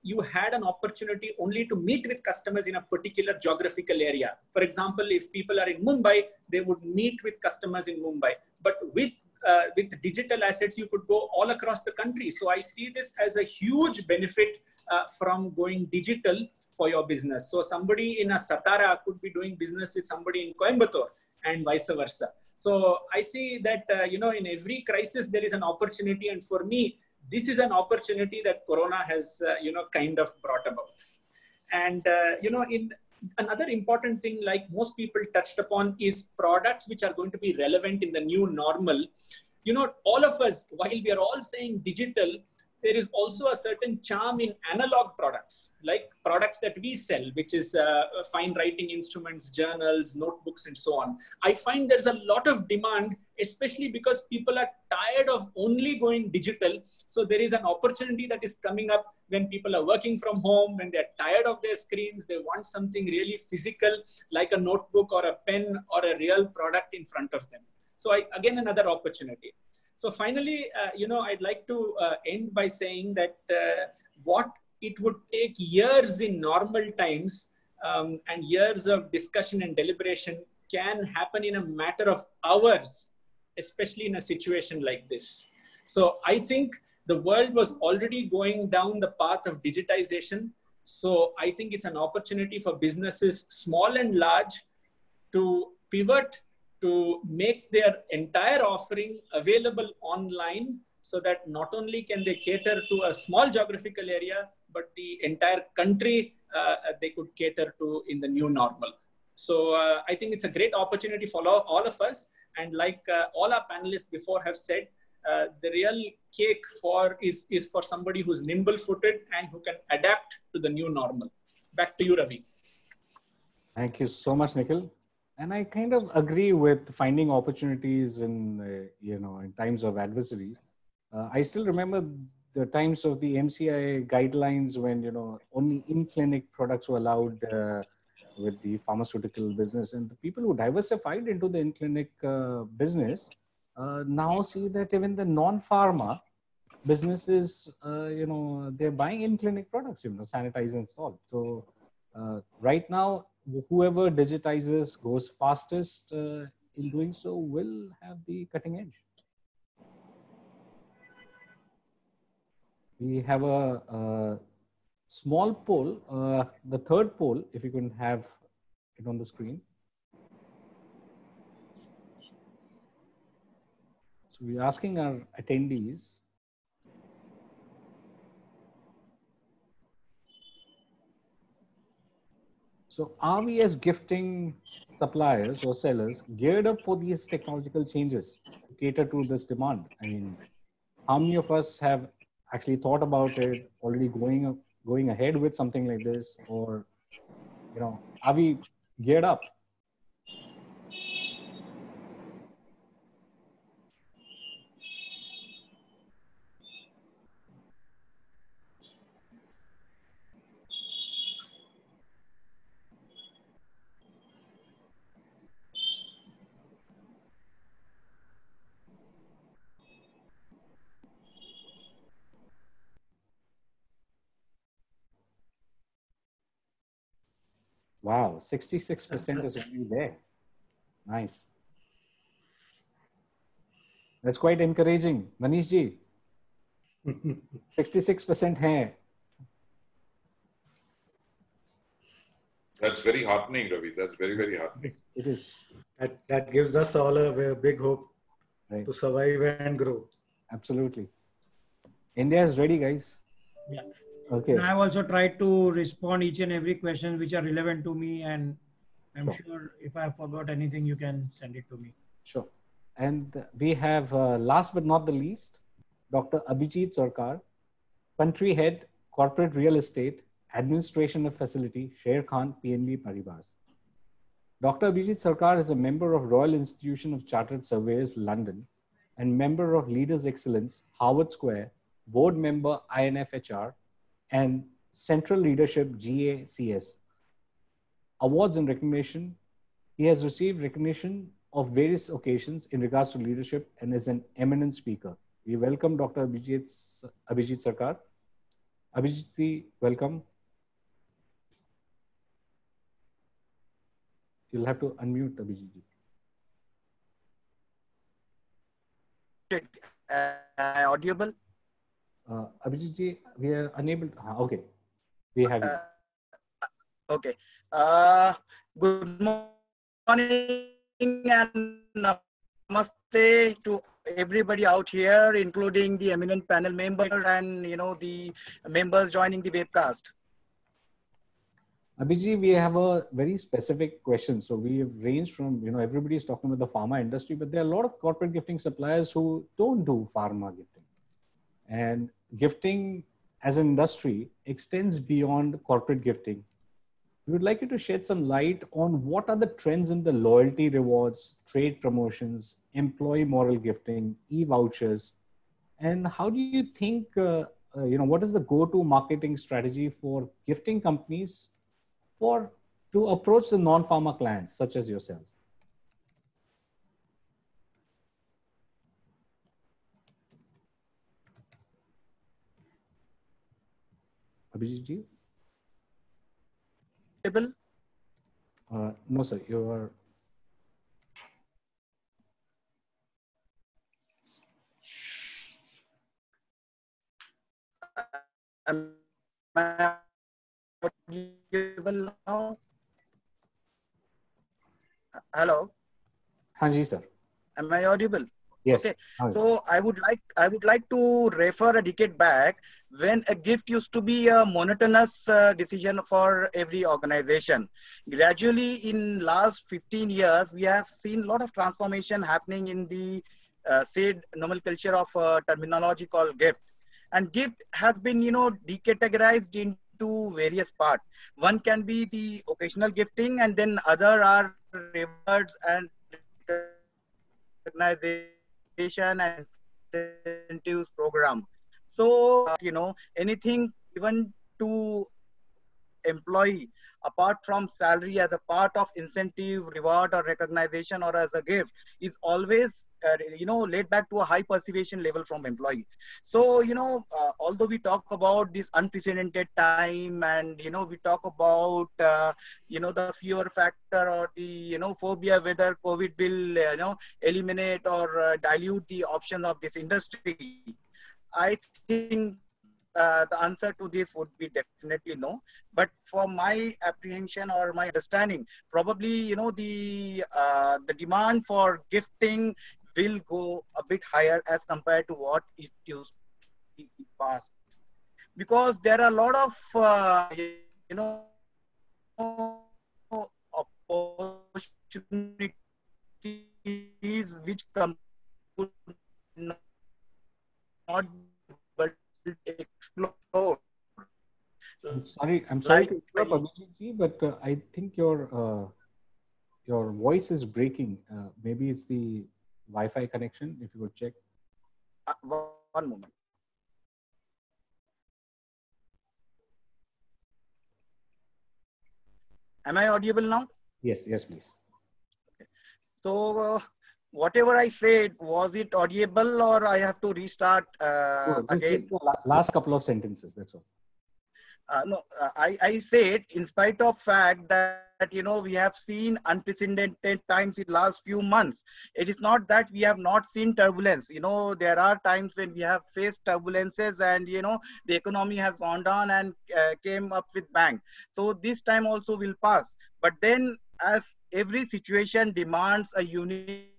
You had an opportunity only to meet with customers in a particular geographical area. For example, if people are in Mumbai, they would meet with customers in Mumbai. But with digital assets, you could go all across the country. So I see this as a huge benefit from going digital for your business. So somebody in a Satara could be doing business with somebody in Coimbatore and vice versa. So I see that, in every crisis, there is an opportunity. And for me, this is an opportunity that Corona has, kind of brought about. And, in another important thing, like most people touched upon, is products which are going to be relevant in the new normal. All of us, while we are all saying digital, there is also a certain charm in analog products, like products that we sell, which is fine writing instruments, journals, notebooks, and so on. I find there's a lot of demand, especially because people are tired of only going digital. So there is an opportunity that is coming up when people are working from home, when they're tired of their screens, they want something really physical, like a notebook or a pen or a real product in front of them. So again, another opportunity. So finally, I'd like to end by saying that what it would take years in normal times and years of discussion and deliberation can happen in a matter of hours, especially in a situation like this. So I think the world was already going down the path of digitization. So I think it's an opportunity for businesses, small and large, to pivot, to make their entire offering available online, so that not only can they cater to a small geographical area, but the entire country they could cater to in the new normal. So I think it's a great opportunity for all of us. And like all our panelists before have said, the real cake is for somebody who's nimble-footed and who can adapt to the new normal. Back to you, Ravi. Thank you so much, Nikhil. And I kind of agree with finding opportunities in, in times of adversaries. I still remember the times of the MCI guidelines when, only in-clinic products were allowed with the pharmaceutical business, and the people who diversified into the in-clinic business now see that even the non-pharma businesses, they're buying in-clinic products, sanitize and all. So right now, whoever digitizes, goes fastest in doing so will have the cutting edge. We have a small poll, the third poll, if you can have it on the screen. So we're asking our attendees, so are we as gifting suppliers or sellers geared up for these technological changes to cater to this demand? I mean, how many of us have actually thought about it, already going ahead with something like this, or are we geared up? Wow, 66% is already there. Nice. That's quite encouraging. Manish ji, 66% hai. That's very heartening, Ravi. That's very, very heartening. It is. That gives us all a big hope to survive and grow. Absolutely. India is ready, guys. Yeah. Okay. And I've also tried to respond each and every question which are relevant to me, and I'm sure if I forgot anything, you can send it to me. Sure. And we have, last but not the least, Dr. Abhijit Sarkar, Country Head, Corporate Real Estate, Administration of Facility, Sher Khan, PNB Paribas. Dr. Abhijit Sarkar is a member of Royal Institution of Chartered Surveyors, London, and member of Leaders Excellence, Harvard Square, board member, INFHR, and Central Leadership, GACS. Awards and recognition. He has received recognition of various occasions in regards to leadership and is an eminent speaker. We welcome Dr. Abhijit Sarkar. Abhijit, welcome. You'll have to unmute Abhijit. Audible? Abhijit, we are unable to, okay, we have you. Okay. Good morning and namaste to everybody out here, including the eminent panel member and the members joining the webcast. Abhijit, we have a very specific question. So we have ranged from, everybody is talking about the pharma industry, but there are a lot of corporate gifting suppliers who don't do pharma gifting. And gifting as an industry extends beyond corporate gifting. We would like you to shed some light on what are the trends in the loyalty rewards, trade promotions, employee moral gifting, e-vouchers, and how do you think, what is the go-to marketing strategy for gifting companies to approach the non-pharma clients such as yourselves? Abhijit ji? No, sir. You are. Am I audible now? Hello. Hanji, sir. Am I audible? Yes. Okay. Now So I would like to refer a decade back when a gift used to be a monotonous decision for every organization. Gradually, in last 15 years, we have seen a lot of transformation happening in the said nomenclature of terminology called gift. And gift has been, decategorized into various parts. One can be the occasional gifting, and then other are rewards and recognition and incentives program. So, anything given to employee apart from salary as a part of incentive, reward, or recognition, or as a gift is always laid back to a high perseveration level from employee. So although we talk about this unprecedented time, and we talk about the fear factor or the phobia whether COVID will eliminate or dilute the option of this industry, I think the answer to this would be definitely no. But for my apprehension or my understanding, probably the demand for gifting will go a bit higher as compared to what it used to be in the past, because there are a lot of opportunities which could not be explored. I'm sorry Like to interrupt, Abhijit ji, but I think your voice is breaking. Maybe it's the Wi-Fi connection. If you would check. One moment. Am I audible now? Yes, yes, please. Okay. So whatever I said, was it audible or I have to restart again? Just the last couple of sentences. That's all. No, I said, in spite of fact that we have seen unprecedented times in last few months, it is not that we have not seen turbulence. There are times when we have faced turbulences, and the economy has gone down and came up with bang. So this time also will pass. But then, as every situation demands a unique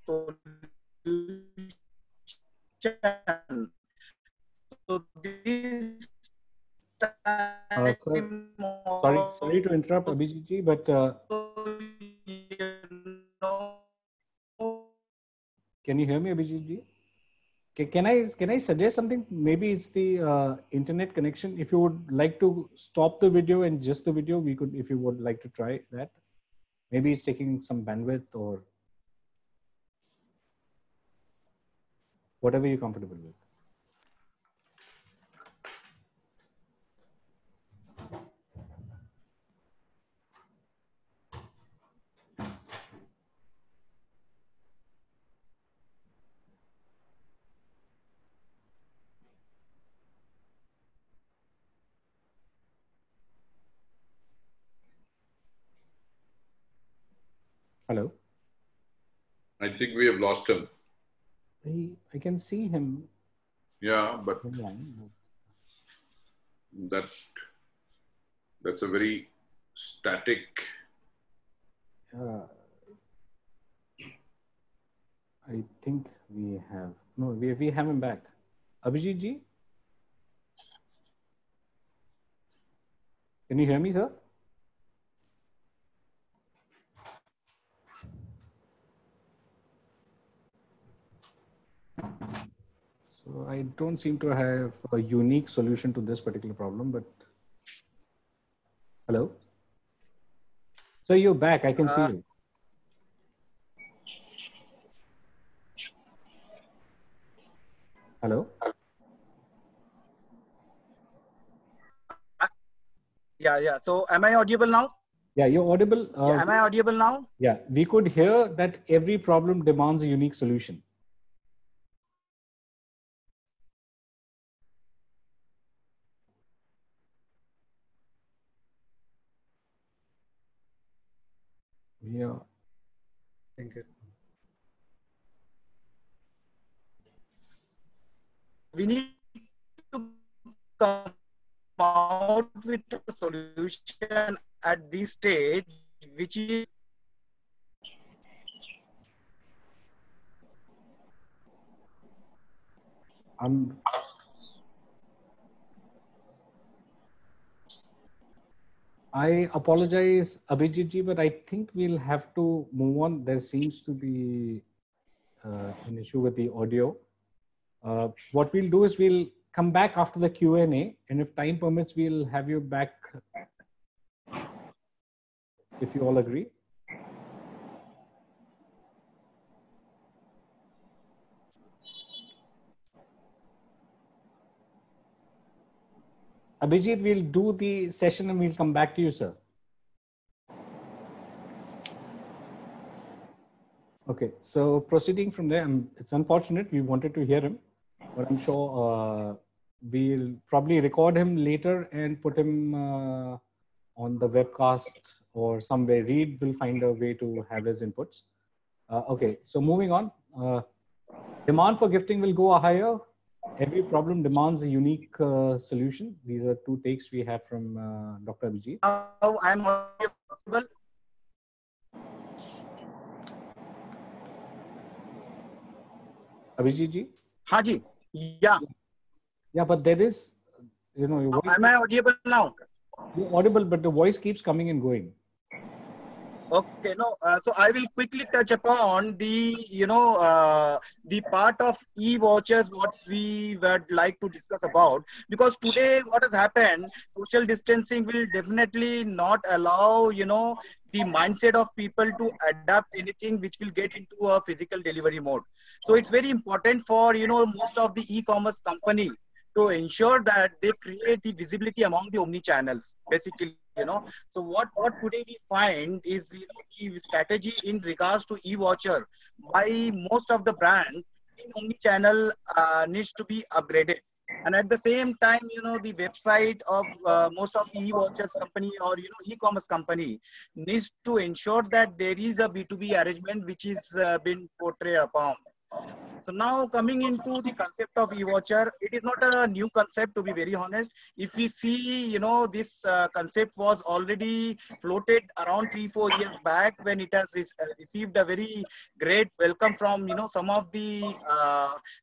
solution. So this time Sorry to interrupt, Abhijit ji, but can you hear me, Abhijit ji? Can I suggest something? Maybe it's the internet connection. If you would like to stop the video and just the video, we could. If you would like to try that, maybe it's taking some bandwidth or whatever you're comfortable with. Hello. I think we have lost him. I can see him. Yeah, but that's a very static. I think we have we have him back. Abhijit ji, can you hear me, sir? So I don't seem to have a unique solution to this particular problem, but hello. So you're back. I can see you. Hello. Yeah. So am I audible now? Yeah, you're audible. Am I audible now? Yeah, we could hear that every problem demands a unique solution. Yeah. Thank you. We need to come out with a solution at this stage, which is I apologize, Abhijit ji, but I think we'll have to move on. There seems to be an issue with the audio. What we'll do is we'll come back after the Q&A, and if time permits, we'll have you back if you all agree. Abhijit, we'll do the session and we'll come back to you, sir. Okay, so proceeding from there, it's unfortunate, we wanted to hear him, but I'm sure we'll probably record him later and put him on the webcast or somewhere. Reed will find a way to have his inputs. Okay, so moving on. Demand for gifting will go higher. Every problem demands a unique solution. These are two takes we have from Dr. Abhijit. Now I'm audible. Abhijit ji? Haji. Yeah. Yeah, but there is, you know, your voice. Am I audible now? You're audible, but the voice keeps coming and going. Okay, no. So I will quickly touch upon the, the part of e-vouchers, what we would like to discuss about. Because today, what has happened, social distancing will definitely not allow, the mindset of people to adapt anything which will get into a physical delivery mode. So it's very important for, most of the e-commerce company to ensure that they create the visibility among the omni channels, basically. So what today we find is the strategy in regards to e-voucher by most of the brand in omni-channel needs to be upgraded, and at the same time the website of most of the e-vouchers company or e-commerce company needs to ensure that there is a B2B arrangement which is been portrayed upon. So now coming into the concept of e-voucher, it is not a new concept, to be very honest. If we see, this concept was already floated around 3-4 years back when it has received a very great welcome from, some of the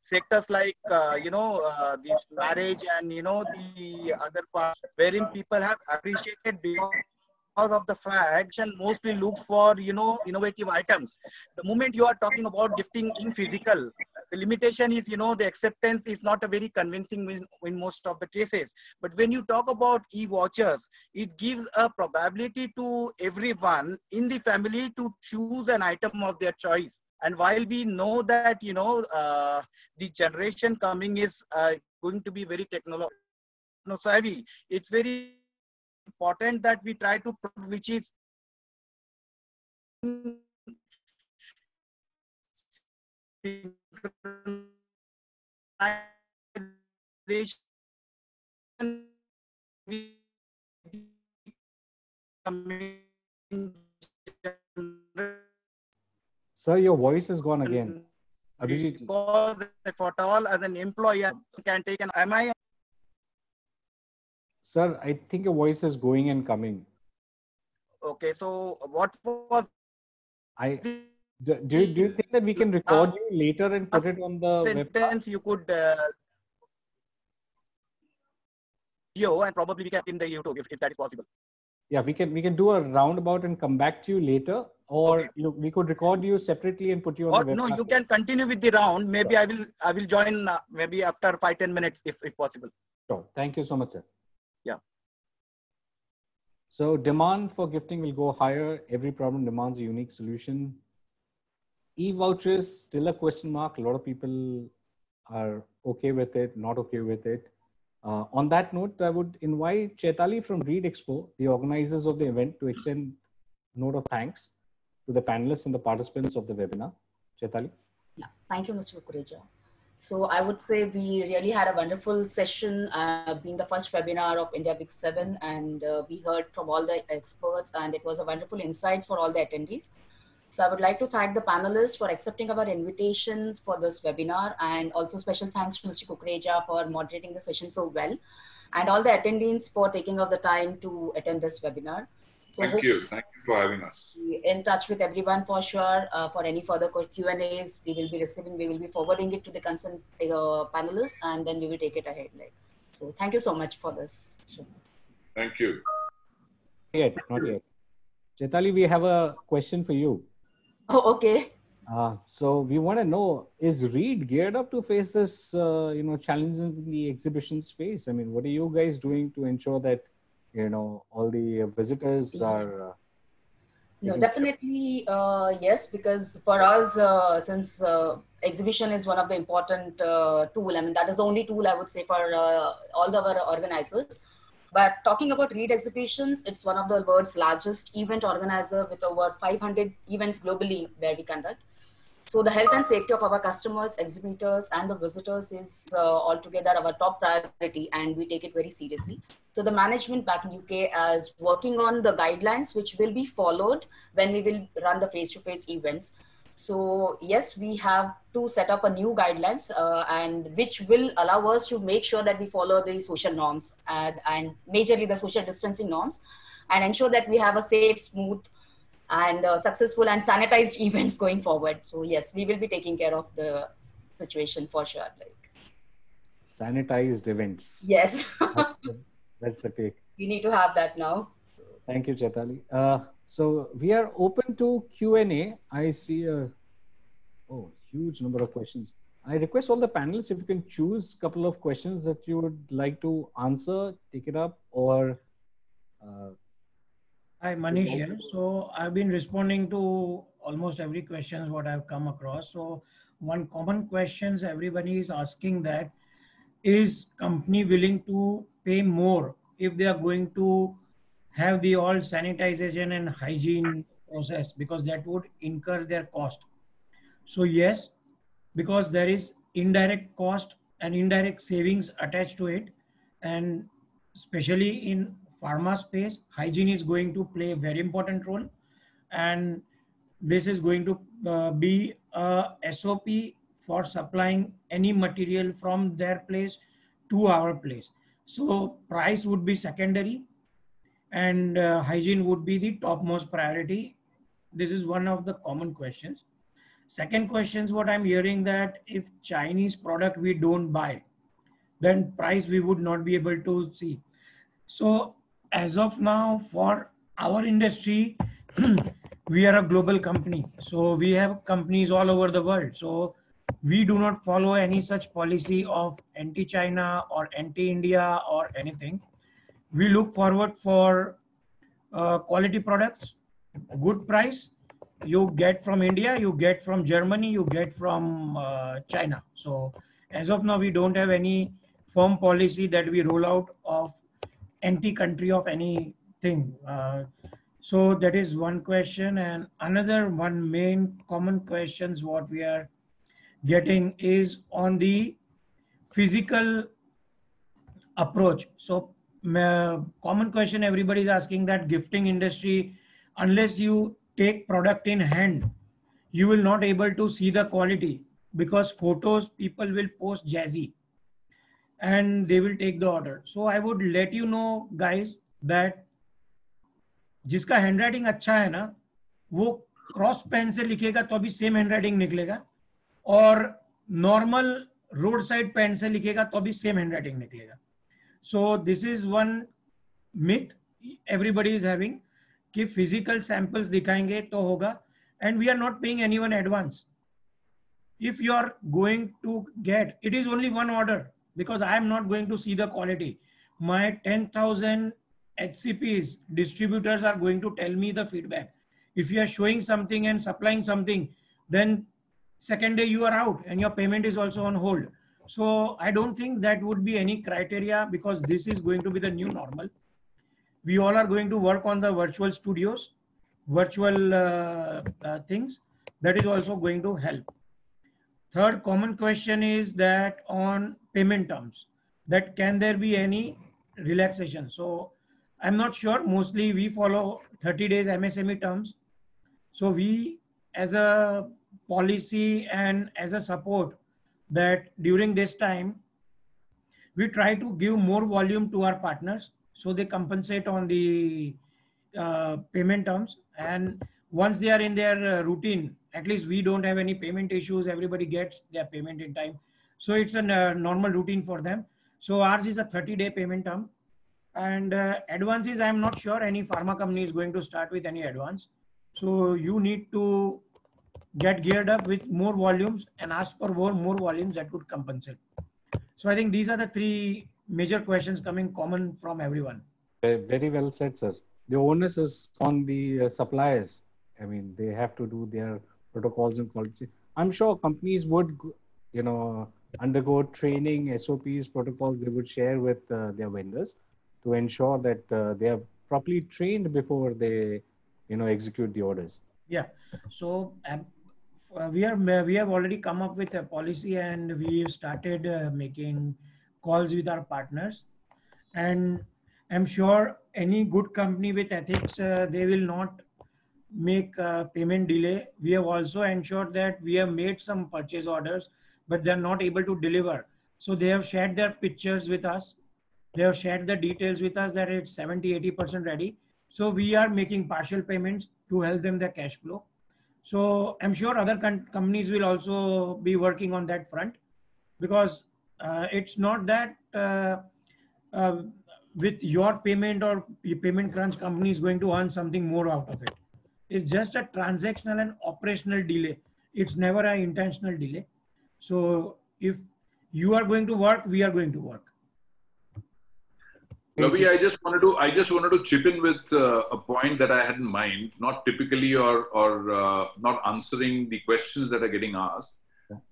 sectors like, the marriage and, the other part wherein people have appreciated because of the fact and mostly looks for innovative items. The moment you are talking about gifting in physical, the limitation is the acceptance is not a very convincing in most of the cases. But when you talk about e-vouchers, it gives a probability to everyone in the family to choose an item of their choice. And while we know that the generation coming is going to be very technological savvy, it's very important that we try to prove which is Sir, your voice is gone again. Abhijit. Because if at all as an employer can take an Sir, I think your voice is going and coming. Okay, so what was do you think that we can record you later and put it on the sentence website? You could and probably we can in the YouTube if that is possible. Yeah, we can do a roundabout and come back to you later, or okay. We could record you separately and put you on the website. No, you can continue with the round. Maybe sure. I will join maybe after 5-10 minutes if possible. Sure. Thank you so much, sir. Yeah. So demand for gifting will go higher. Every problem demands a unique solution. E-vouchers, still a question mark. A lot of people are okay with it, not okay with it. On that note, I would invite Chaitali from Reed Expo, the organizers of the event, to extend a note of thanks to the panelists and the participants of the webinar. Chaitali. Yeah, thank you, Mr. Kukreja. So I would say we really had a wonderful session, being the first webinar of India Big 7, and we heard from all the experts, and it was a wonderful insights for all the attendees. So I would like to thank the panelists for accepting our invitations for this webinar, and also special thanks to Mr. Kukreja for moderating the session so well, and all the attendees for taking out the time to attend this webinar. So Thank you for having us. In touch with everyone for sure. For any further Q&As, we will be receiving. We will be forwarding it to the concerned panelists, and then we will take it ahead. So thank you so much for this. Thank you. Not yet. Chaitali, we have a question for you. Oh, okay. So we want to know, is Reed geared up to face this, challenges in the exhibition space? I mean, what are you guys doing to ensure that, all the visitors are... No, definitely, yes, because for us, since exhibition is one of the important tool, I mean, that is the only tool I would say for all the our organizers. But talking about Reed Exhibitions, it's one of the world's largest event organizer with over 500 events globally where we conduct. So the health and safety of our customers, exhibitors, and the visitors is altogether our top priority, and we take it very seriously. So the management back in UK is working on the guidelines which will be followed when we will run the face-to-face events. So yes, we have to set up a new guidelines and which will allow us to make sure that we follow the social norms and majorly the social distancing norms, and ensure that we have a safe, smooth, and successful and sanitized events going forward. So yes, we will be taking care of the situation for sure. Sanitized events. Yes. That's the take. We need to have that now. Thank you, Chaitali. So we are open to Q&A. I see a huge number of questions. I request all the panelists, if you can choose a couple of questions that you would like to answer, take it up, or... Hi, Manish here. So I've been responding to almost every question what I've come across. So one common questions everybody is asking that, is company willing to pay more if they are going to have the all sanitization and hygiene process, because that would incur their cost. So yes, because there is indirect cost and indirect savings attached to it, and especially in pharma space, hygiene is going to play a very important role, and this is going to be a SOP for supplying any material from their place to our place. So price would be secondary, and hygiene would be the topmost priority. This is one of the common questions. Second question is what I'm hearing, that if Chinese product we don't buy, then price we would not be able to see. So as of now, for our industry, we are a global company. So we have companies all over the world. So we do not follow any such policy of anti-China or anti-India or anything. We look forward for quality products, good price. You get from India, you get from Germany, you get from China. So as of now, we don't have any firm policy that we roll out of anti-country of anything. So that is one question. And another one main common questions what we are getting is on the physical approach. So common question everybody is asking, that gifting industry, unless you take product in hand, you will not able to see the quality, because photos people will post jazzy and they will take the order. So I would let you know guys that जिसका handwriting अच्छा है ना, वो cross pen से लिखेगा तो भी same handwriting निकलेगा, और नॉर्मल रोड साइड पेन से लिखेगा तो भी सेम हैंडराइटिंग निकलेगा. So this is one myth everybody is having कि फिजिकल सैंपल्स दिखाएंगे तो होगा, and we are not paying anyone advance. If you are going to get, it is only one order, because I am not going to see the quality. My 10,000 HCPs, distributors are going to tell me the feedback. If you are showing something and supplying something, then second day you are out and your payment is also on hold. So I don't think that would be any criteria, because this is going to be the new normal. We all are going to work on the virtual studios, virtual things. That is also going to help. Third common question is that on payment terms, that can there be any relaxation? So I'm not sure. Mostly we follow 30 days MSME terms. So we as a policy and as a support, that during this time, we try to give more volume to our partners, so they compensate on the payment terms, and once they are in their routine, at least we don't have any payment issues. Everybody gets their payment in time. So it's a normal routine for them. So ours is a 30-day payment term. And advances, I'm not sure any pharma company is going to start with any advance. So you need to get geared up with more volumes and ask for more volumes that would compensate. So I think these are the three major questions coming common from everyone. Very well said, sir. The onus is on the suppliers. I mean, they have to do their protocols and quality. I'm sure companies would, undergo training, SOPs, protocols they would share with their vendors to ensure that they are properly trained before they, execute the orders. Yeah. So we have already come up with a policy, and we've started making calls with our partners. And I'm sure any good company with ethics, they will not make payment delay. We have also ensured that we have made some purchase orders, but they're not able to deliver. So they have shared their pictures with us. They have shared the details with us that it's 70-80% ready. So we are making partial payments to help them their cash flow. So I'm sure other companies will also be working on that front, because it's not that with your payment or payment crunch company is going to earn something more out of it. It's just a transactional and operational delay. It's never an intentional delay. So if you are going to work, we are going to work. Ravi, I just wanted to chip in with a point that I had in mind, not typically or not answering the questions that are getting asked,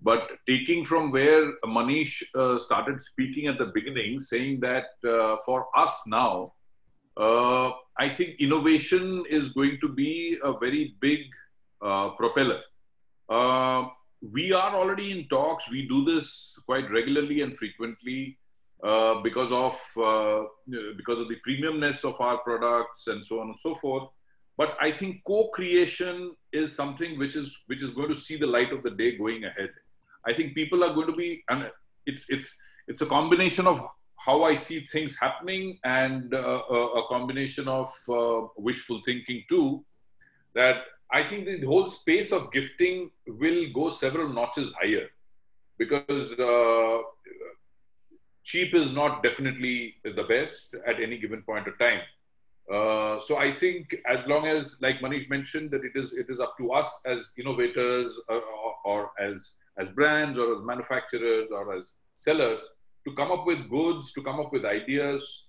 but taking from where Manish started speaking at the beginning, saying that for us now, I think innovation is going to be a very big propeller. We are already in talks. We do this quite regularly and frequently. Because of the premiumness of our products and so on and so forth. But I think co-creation is something which is going to see the light of the day going ahead. I think people are going to be, and it's a combination of how I see things happening and a combination of wishful thinking too, that I think the whole space of gifting will go several notches higher, because cheap is not definitely the best at any given point of time. So I think as long as, like Manish mentioned, that it is up to us as innovators or as brands or as manufacturers or as sellers to come up with goods, to come up with ideas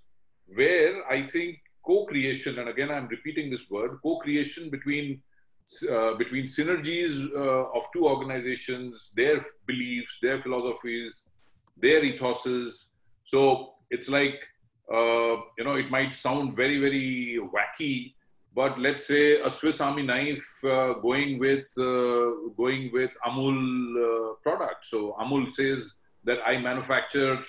where I think co-creation, and again I'm repeating this word, co-creation between synergies of two organizations, their beliefs, their philosophies, their ethoses. So it's like, it might sound very, very wacky, but let's say a Swiss Army knife going with Amul product. So Amul says that I manufacture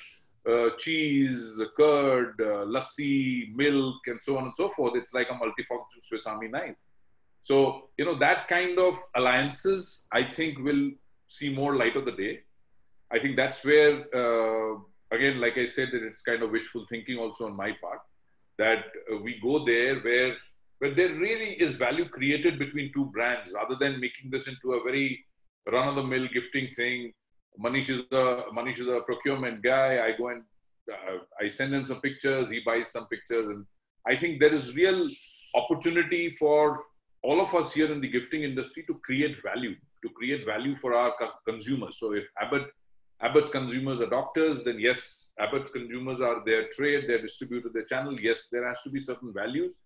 cheese, curd, lassi, milk, and so on and so forth. It's like a multifunction Swiss Army knife. So, that kind of alliances, I think, will see more light of the day. I think that's where, again, like I said, that it's kind of wishful thinking also on my part, that we go there where there really is value created between two brands, rather than making this into a very run-of-the-mill gifting thing. Manish is a procurement guy. I go and I send him some pictures. He buys some pictures, and I think there is real opportunity for all of us here in the gifting industry to create value for our consumers. So if Abbott's consumers are doctors, then yes, Abbott's consumers are their trade, their distributor, their channel. Yes, there has to be certain values.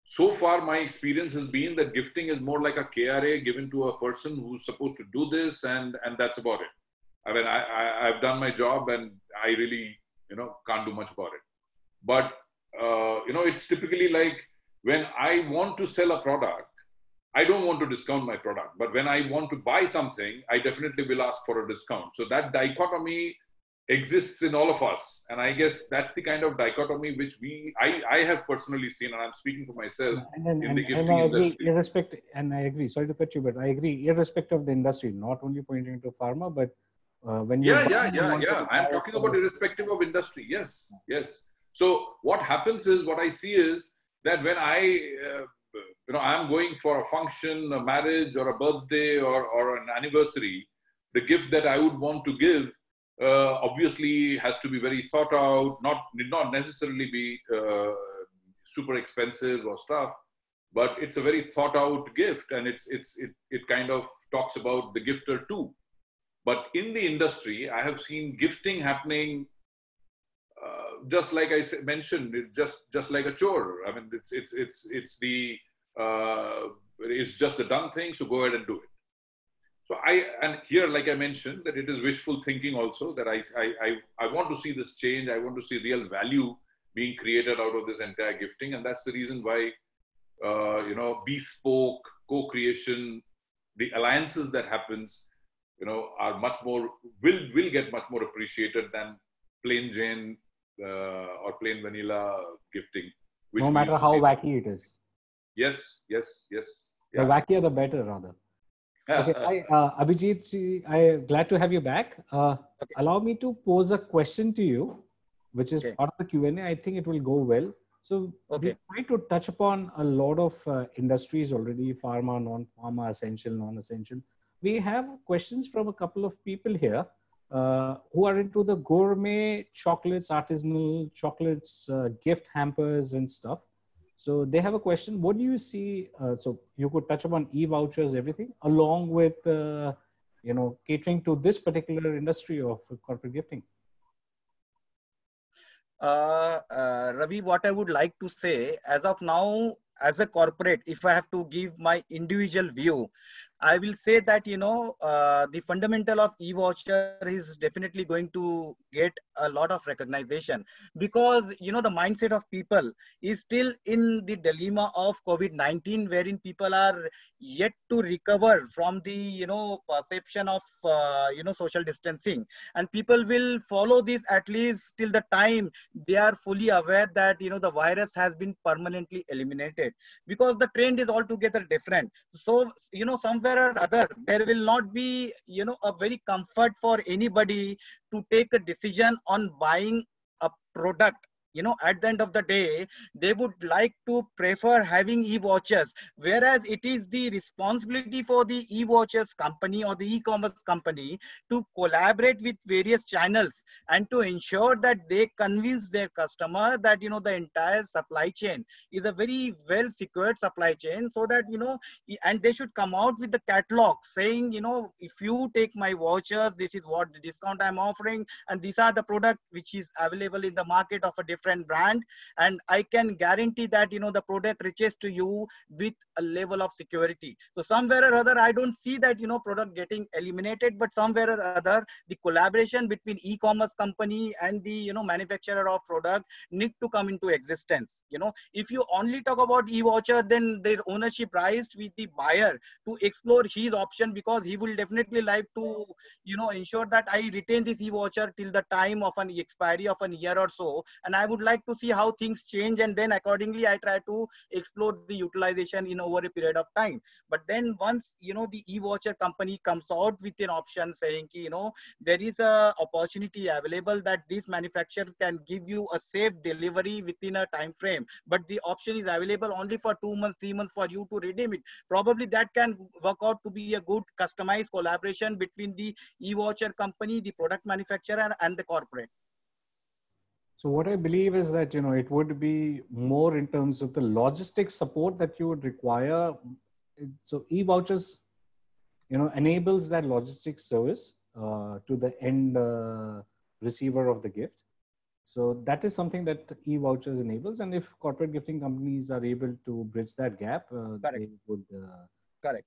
So far, my experience has been that gifting is more like a KRA given to a person who's supposed to do this, and that's about it. I mean, I've done my job, and I really, can't do much about it. But, it's typically like, when I want to sell a product, I don't want to discount my product. But when I want to buy something, I definitely will ask for a discount. So that dichotomy exists in all of us. And I guess that's the kind of dichotomy which I have personally seen, and I'm speaking for myself in the gifting industry. And I agree, sorry to cut you, but I agree, irrespective of the industry, not only pointing to pharma, but when you... I'm talking about irrespective of industry. Yes. So what happens is, what I see is, that when I'm going for a function, a marriage or a birthday or an anniversary, the gift that I would want to give obviously has to be very thought out, need not necessarily be super expensive or stuff, but it's a very thought out gift, and it kind of talks about the gifter too. But in the industry, I have seen gifting happening just like I mentioned, just like a chore. I mean, it's just a done thing, so go ahead and do it. So and here, like I mentioned, that it is wishful thinking also, that I want to see this change. I want to see real value being created out of this entire gifting. And that's the reason why, bespoke, co-creation, the alliances that happens, are much more, will get much more appreciated than plain Jane or plain vanilla gifting. No matter how wacky it is. Yes. The wackier, the better, rather. Okay, Abhijit, I'm glad to have you back. Okay. Allow me to pose a question to you, which is part of the Q&A. I think it will go well. So we try to touch upon a lot of industries already: pharma, non-pharma, essential, non-essential. We have questions from a couple of people here who are into the gourmet chocolates, artisanal chocolates, gift hampers and stuff. So they have a question. What do you see? So you could touch upon e-vouchers, everything, along with, catering to this particular industry of corporate gifting. Ravi, what I would like to say, as of now, as a corporate, if I have to give my individual view, I will say that, the fundamental of e-voucher is definitely going to get a lot of recognition, because, the mindset of people is still in the dilemma of COVID-19, wherein people are yet to recover from the, perception of, social distancing. And people will follow this at least till the time they are fully aware that, the virus has been permanently eliminated, because the trend is altogether different. So, somewhere or other, there will not be, a very comfort for anybody to take a decision on buying a product. At the end of the day, they would like to prefer having e-vouchers, whereas it is the responsibility for the e-vouchers company or the e-commerce company to collaborate with various channels and to ensure that they convince their customer that, the entire supply chain is a very well secured supply chain, so that, and they should come out with the catalog saying, if you take my vouchers, this is what the discount I'm offering, and these are the product which is available in the market of a different brand, and I can guarantee that, the product reaches to you with a level of security. So somewhere or other, I don't see that, product getting eliminated, but somewhere or other, the collaboration between e-commerce company and the, manufacturer of product need to come into existence. If you only talk about e-voucher, then their ownership lies with the buyer to explore his option, because he will definitely like to, ensure that I retain this e-voucher till the time of an expiry of a year or so, and I would like to see how things change, and then accordingly I try to explore the utilization in over a period of time. But then once, the e-voucher company comes out with an option saying, there is a opportunity available that this manufacturer can give you a safe delivery within a time frame, but the option is available only for 2 months, 3 months for you to redeem it. Probably that can work out to be a good customized collaboration between the e-voucher company, the product manufacturer, and the corporate. So what I believe is that, it would be more in terms of the logistics support that you would require. So e-vouchers, enables that logistics service to the end receiver of the gift. So that is something that e-vouchers enables. And if corporate gifting companies are able to bridge that gap, they would. Correct.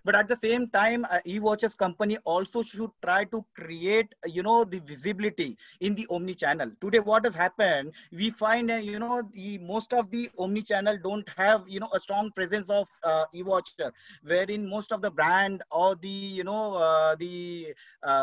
But at the same time, e-vouchers company also should try to create, the visibility in the omni-channel. Today, what has happened, we find, most of the omni-channel don't have, a strong presence of e-voucher, wherein most of the brand or the,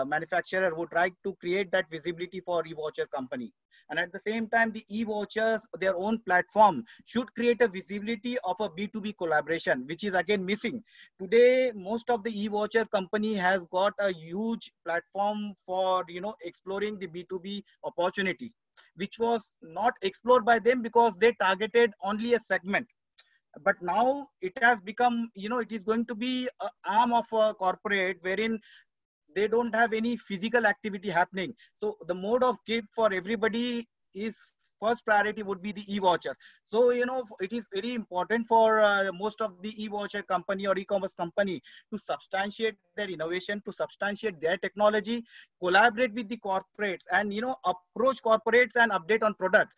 manufacturer would try to create that visibility for e-voucher company. And at the same time, the e-vouchers, their own platform, should create a visibility of a B2B collaboration, which is again missing. Today, most of the e-voucher company has got a huge platform for, exploring the B2B opportunity. which was not explored by them because they targeted only a segment. But now it has become, it is going to be an arm of a corporate wherein they don't have any physical activity happening. So the mode of gift for everybody is first priority would be the e-voucher. So, it is very important for most of the e-voucher company or e-commerce company to substantiate their innovation, to substantiate their technology, collaborate with the corporates and, approach corporates and update on products.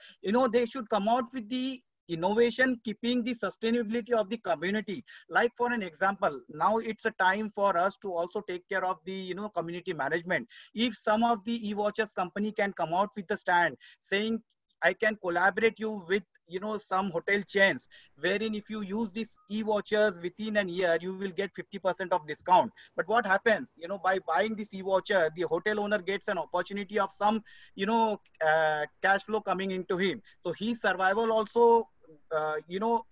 They should come out with the innovation keeping the sustainability of the community. Like for an example, now it's a time for us to also take care of the community management. If some of the e-vouchers company can come out with a stand saying, I can collaborate you with some hotel chains, wherein if you use these e-vouchers within a year, you will get 50% of discount. But what happens, by buying this e-voucher, the hotel owner gets an opportunity of some, cash flow coming into him. So his survival also,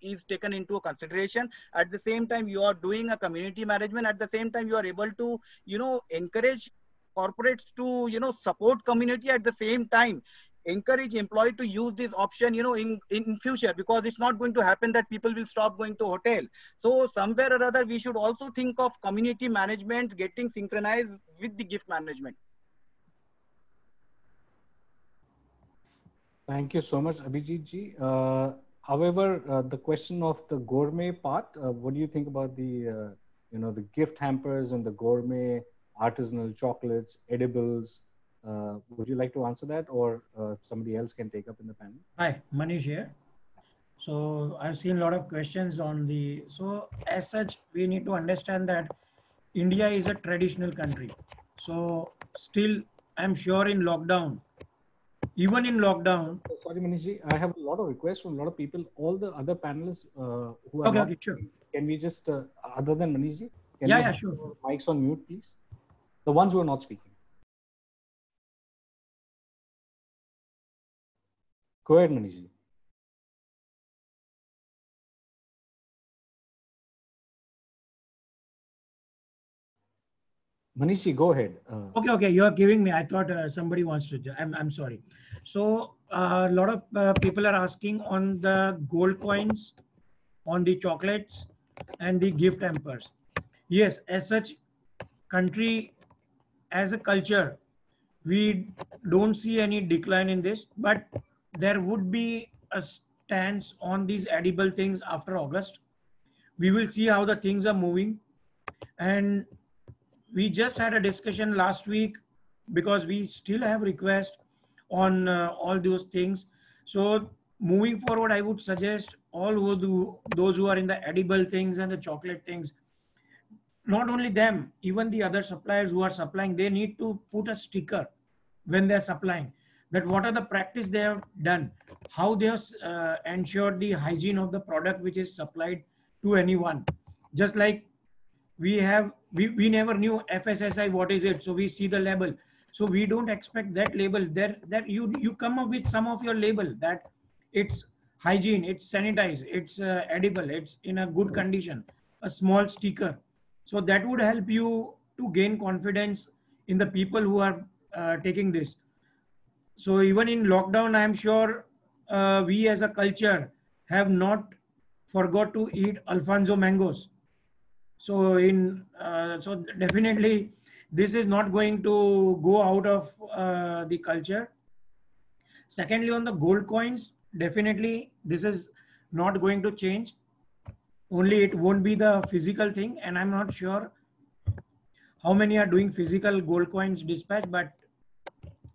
is taken into consideration. At the same time, you are doing a community management. At the same time, you are able to, encourage corporates to, support community. At the same time, encourage employee to use this option, in future, because it's not going to happen that people will stop going to hotel. So somewhere or other, we should also think of community management getting synchronized with the gift management. Thank you so much, Abhijit ji. However, the question of the gourmet part, what do you think about the, the gift hampers and the gourmet artisanal chocolates, edibles? Would you like to answer that, or somebody else can take up in the panel? Hi, Manish here. So I've seen a lot of questions on the, so as such, we need to understand that India is a traditional country. So still, I'm sure in lockdown, even in lockdown. Sorry, Manish ji, I have a lot of requests from a lot of people. All the other panelists who are Okay, sure. Can we just, other than Manish ji, can Yeah, we yeah, have sure. mics on mute, please? The ones who are not speaking. Go ahead, Manish ji. Manish ji, go ahead. Okay, you are giving me. I thought somebody wants to. I'm sorry. So a lot of people are asking on the gold coins, on the chocolates, and the gift hampers. Yes, as such, country as a culture, we don't see any decline in this, but there would be a stance on these edible things after August. We will see how the things are moving, and we just had a discussion last week because we still have requests on all those things. So moving forward, I would suggest all those who are in the edible things and the chocolate things, not only them, even the other suppliers who are supplying, they need to put a sticker when they're supplying that what are the practice they have done, how they have ensured the hygiene of the product which is supplied to anyone. Just like we never knew FSSI, what is it? So we see the label. So we don't expect that label there, that you come up with some of your label that it's hygiene, it's sanitized, it's edible, it's in a good condition, a small sticker. So that would help you to gain confidence in the people who are taking this. So even in lockdown, I'm sure we as a culture have not forgot to eat Alfonso mangoes. So so definitely this is not going to go out of the culture. Secondly, on the gold coins, definitely this is not going to change. Only it won't be the physical thing, and I'm not sure how many are doing physical gold coins dispatch, but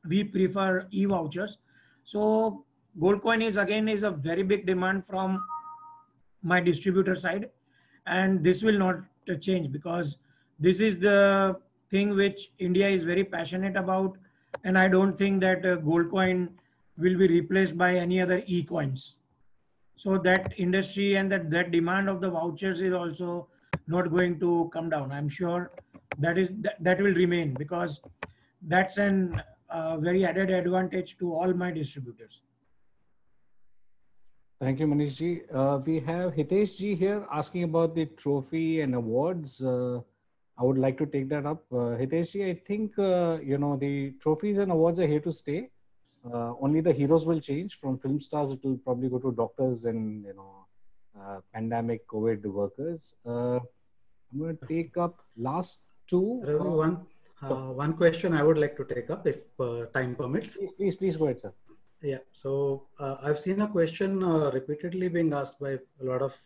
we prefer e-vouchers. So gold coin is a very big demand from my distributor side, and this will not change because this is the thing which India is very passionate about, and I don't think that gold coin will be replaced by any other e-coins. So that industry and that demand of the vouchers is also not going to come down. I'm sure that will remain because that's an very added advantage to all my distributors. Thank you, Manish ji. We have Hitesh ji here asking about the trophy and awards. I would like to take that up. Hitesh ji, I think, the trophies and awards are here to stay. only the heroes will change. From film stars, it will probably go to doctors and pandemic COVID workers. I'm going to take up last two. Ravi, one question I would like to take up, if time permits. Please go ahead, sir. Yeah, so I've seen a question repeatedly being asked by a lot of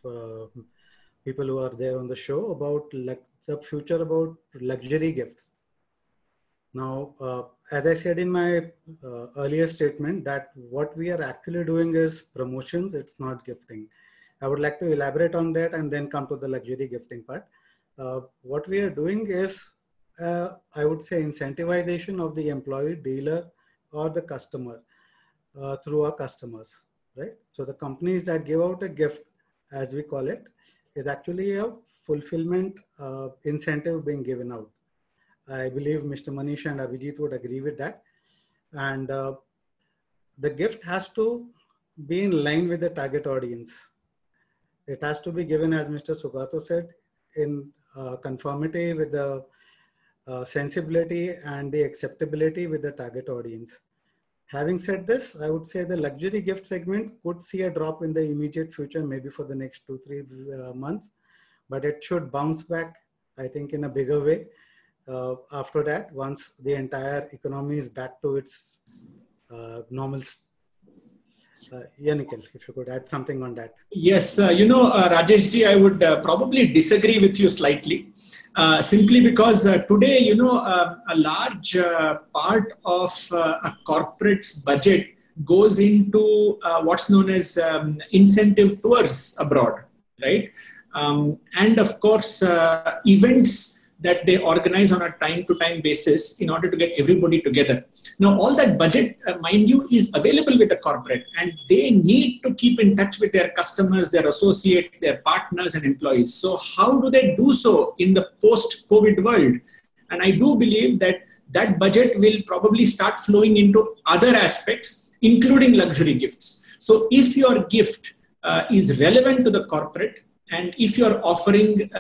people who are there on the show about the future about luxury gifts. Now, as I said in my earlier statement, that what we are actually doing is promotions, it's not gifting. I would like to elaborate on that and then come to the luxury gifting part. What we are doing is, I would say, incentivization of the employee, dealer, or the customer through our customers, right? So the companies that give out a gift, as we call it, is actually a fulfillment incentive being given out. I believe Mr. Manish and Abhijit would agree with that. And the gift has to be in line with the target audience. It has to be given, as Mr. Sugato said, in conformity with the sensibility and the acceptability with the target audience. Having said this, I would say the luxury gift segment could see a drop in the immediate future, maybe for the next 2-3 months, but it should bounce back, I think, in a bigger way. After that, once the entire economy is back to its normal. Nikhil, if you could add something on that. Yes, Rajesh ji, I would probably disagree with you slightly, simply because today, a large part of a corporate's budget goes into what's known as incentive tours abroad, right? And of course, events that they organize on a time-to-time basis in order to get everybody together. Now, all that budget, mind you, is available with the corporate, and they need to keep in touch with their customers, their associates, their partners and employees. So how do they do so in the post-COVID world? And I do believe that that budget will probably start flowing into other aspects, including luxury gifts. So if your gift is relevant to the corporate, and if your offering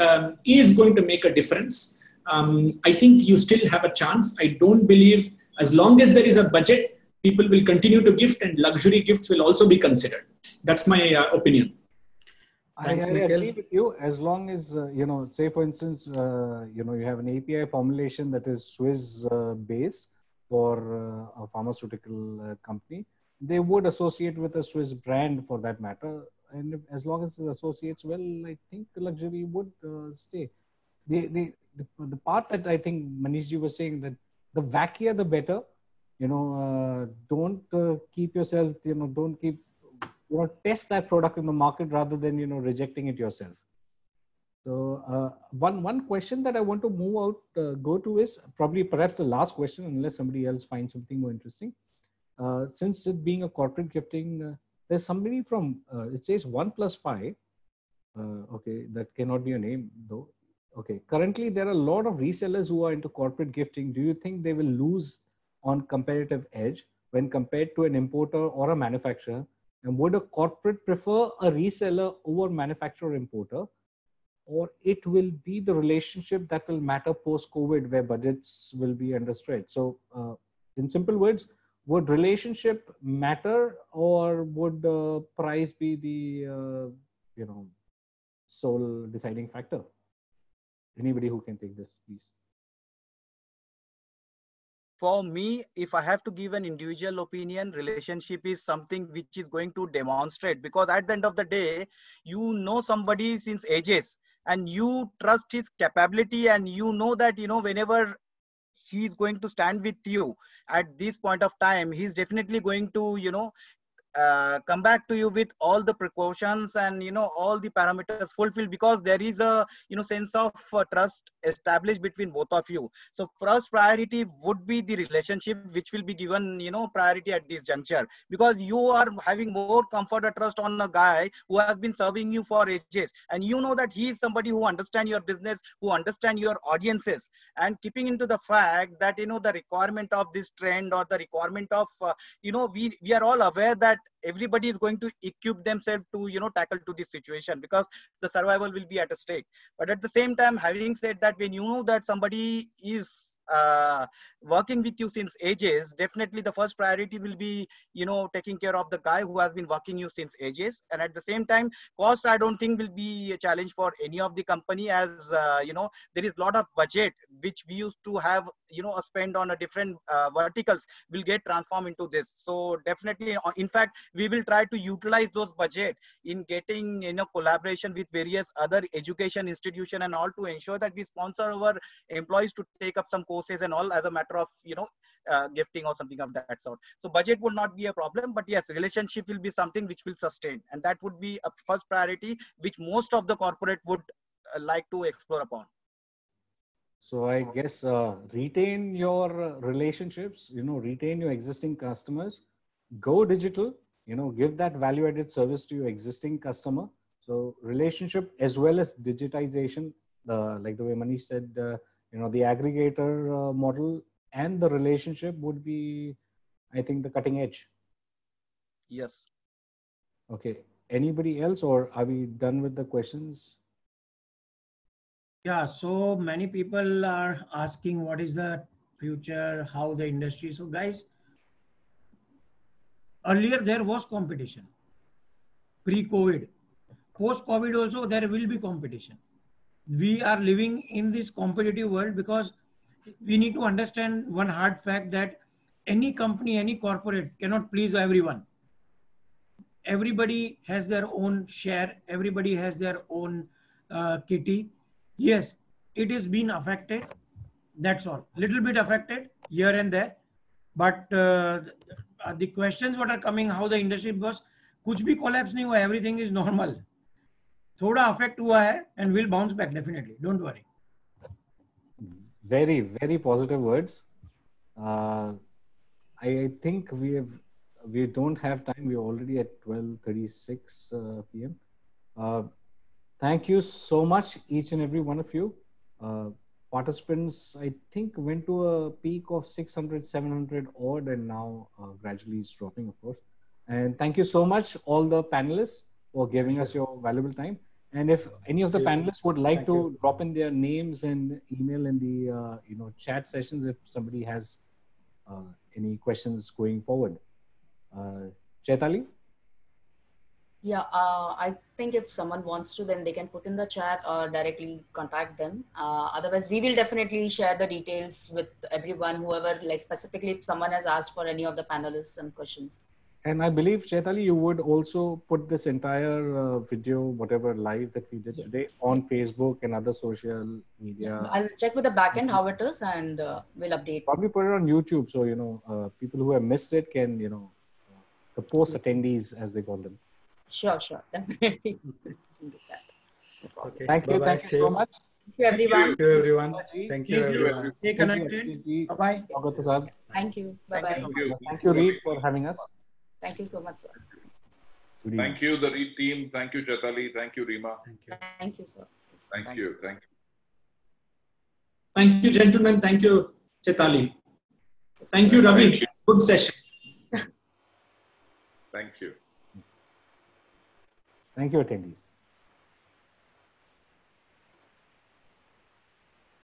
is going to make a difference, I think you still have a chance. I don't believe, as long as there is a budget, people will continue to gift, and luxury gifts will also be considered. That's my opinion. Thanks, I agree with you. As long as, say for instance, you have an API formulation that is Swiss based for a pharmaceutical company, they would associate with a Swiss brand for that matter. And as long as it associates well, I think the luxury would stay. The part that I think Manishji was saying, that the wackier the better. Don't keep yourself. Don't keep. Test that product in the market rather than rejecting it yourself. So one question that I want to move out go to is probably perhaps the last question, unless somebody else finds something more interesting. Since it being a corporate gifting. There's somebody from, it says 1+5. Okay, that cannot be a name though. Okay, currently there are a lot of resellers who are into corporate gifting. Do you think they will lose on competitive edge when compared to an importer or a manufacturer? And would a corporate prefer a reseller over manufacturer importer? Or it will be the relationship that will matter post-COVID where budgets will be under stretch? So in simple words, would relationship matter, or would price be the sole deciding factor? Anybody who can take this, please. For me, if I have to give an individual opinion, relationship is something which is going to demonstrate, because at the end of the day, you know somebody since ages and you trust his capability, and you know that whenever he's going to stand with you at this point of time, he's definitely going to come back to you with all the precautions and all the parameters fulfilled, because there is a sense of trust established between both of you. So first priority would be the relationship, which will be given priority at this juncture, because you are having more comfort or trust on a guy who has been serving you for ages, and you know that he is somebody who understands your business, who understands your audiences, and keeping into the fact that the requirement of this trend, or the requirement of we are all aware that everybody is going to equip themselves to tackle to this situation, because the survival will be at a stake. But at the same time, having said that, when you know that somebody is working with you since ages, definitely the first priority will be, you know, taking care of the guy who has been working you since ages. And at the same time, cost, I don't think will be a challenge for any of the company, as you know, there is a lot of budget which we used to have, you know, a spend on a different verticals will get transformed into this. So definitely, in fact, we will try to utilize those budget in getting, you know, collaboration with various other education institution and all, to ensure that we sponsor our employees to take up some courses and all, as a matter of, you know, gifting or something of that sort. So budget would not be a problem, but yes, relationship will be something which will sustain, and that would be a first priority which most of the corporate would like to explore upon. So I guess retain your relationships, you know, retain your existing customers, go digital, you know, give that value added service to your existing customer. So relationship as well as digitization, like the way Manish said, you know, the aggregator model and the relationship would be, I think, the cutting edge. Yes. Okay. Anybody else, or are we done with the questions? Yeah, so many people are asking what is the future, how the industry. So guys, earlier there was competition, pre-COVID. Post-COVID also there will be competition. We are living in this competitive world because we need to understand one hard fact, that any company, any corporate cannot please everyone. Everybody has their own share. Everybody has their own kitty. Yes, it is been affected. That's all. Little bit affected here and there. But the questions what are coming, how the industry, because कुछ भी collapse नहीं हुआ, everything is normal. थोड़ा affect हुआ है and will bounce back definitely. Don't worry. Very, very positive words. I think we don't have time. We're already at 12:36 p.m. Thank you so much, each and every one of you. Participants, I think, went to a peak of 600, 700 odd, and now gradually it's dropping, of course. And thank you so much, all the panelists, for giving us your valuable time. And if any of the panelists would like to drop in their names and email in the you know, chat sessions, if somebody has any questions going forward. Chaitali? Yeah, I think if someone wants to, then they can put in the chat or directly contact them. Otherwise, we will definitely share the details with everyone, whoever, like specifically if someone has asked for any of the panelists some questions. And I believe, Chaitali, you would also put this entire video, whatever live that we did today, on Facebook and other social media. Yeah, I'll check with the backend how it is, and we'll update. Probably put it on YouTube, so, you know, people who have missed it can, you know, the post attendees, as they call them. Sure, definitely. Okay. Thank you. Thank you so much. Thank you, everyone. Thank you, everyone. Thank you, everyone. Stay connected. Bye-bye. Thank you. Bye-bye. Thank you, Reed, for having us. Thank you so much, sir. Thank you, the Reed team. Thank you, Chaitali. Thank you, Rima. Thank you. Thank you, sir. Thank you. Thank you. Thank you, gentlemen. Thank you, Chaitali. Thank you, Ravi. Good session. Thank you. Thank you, attendees.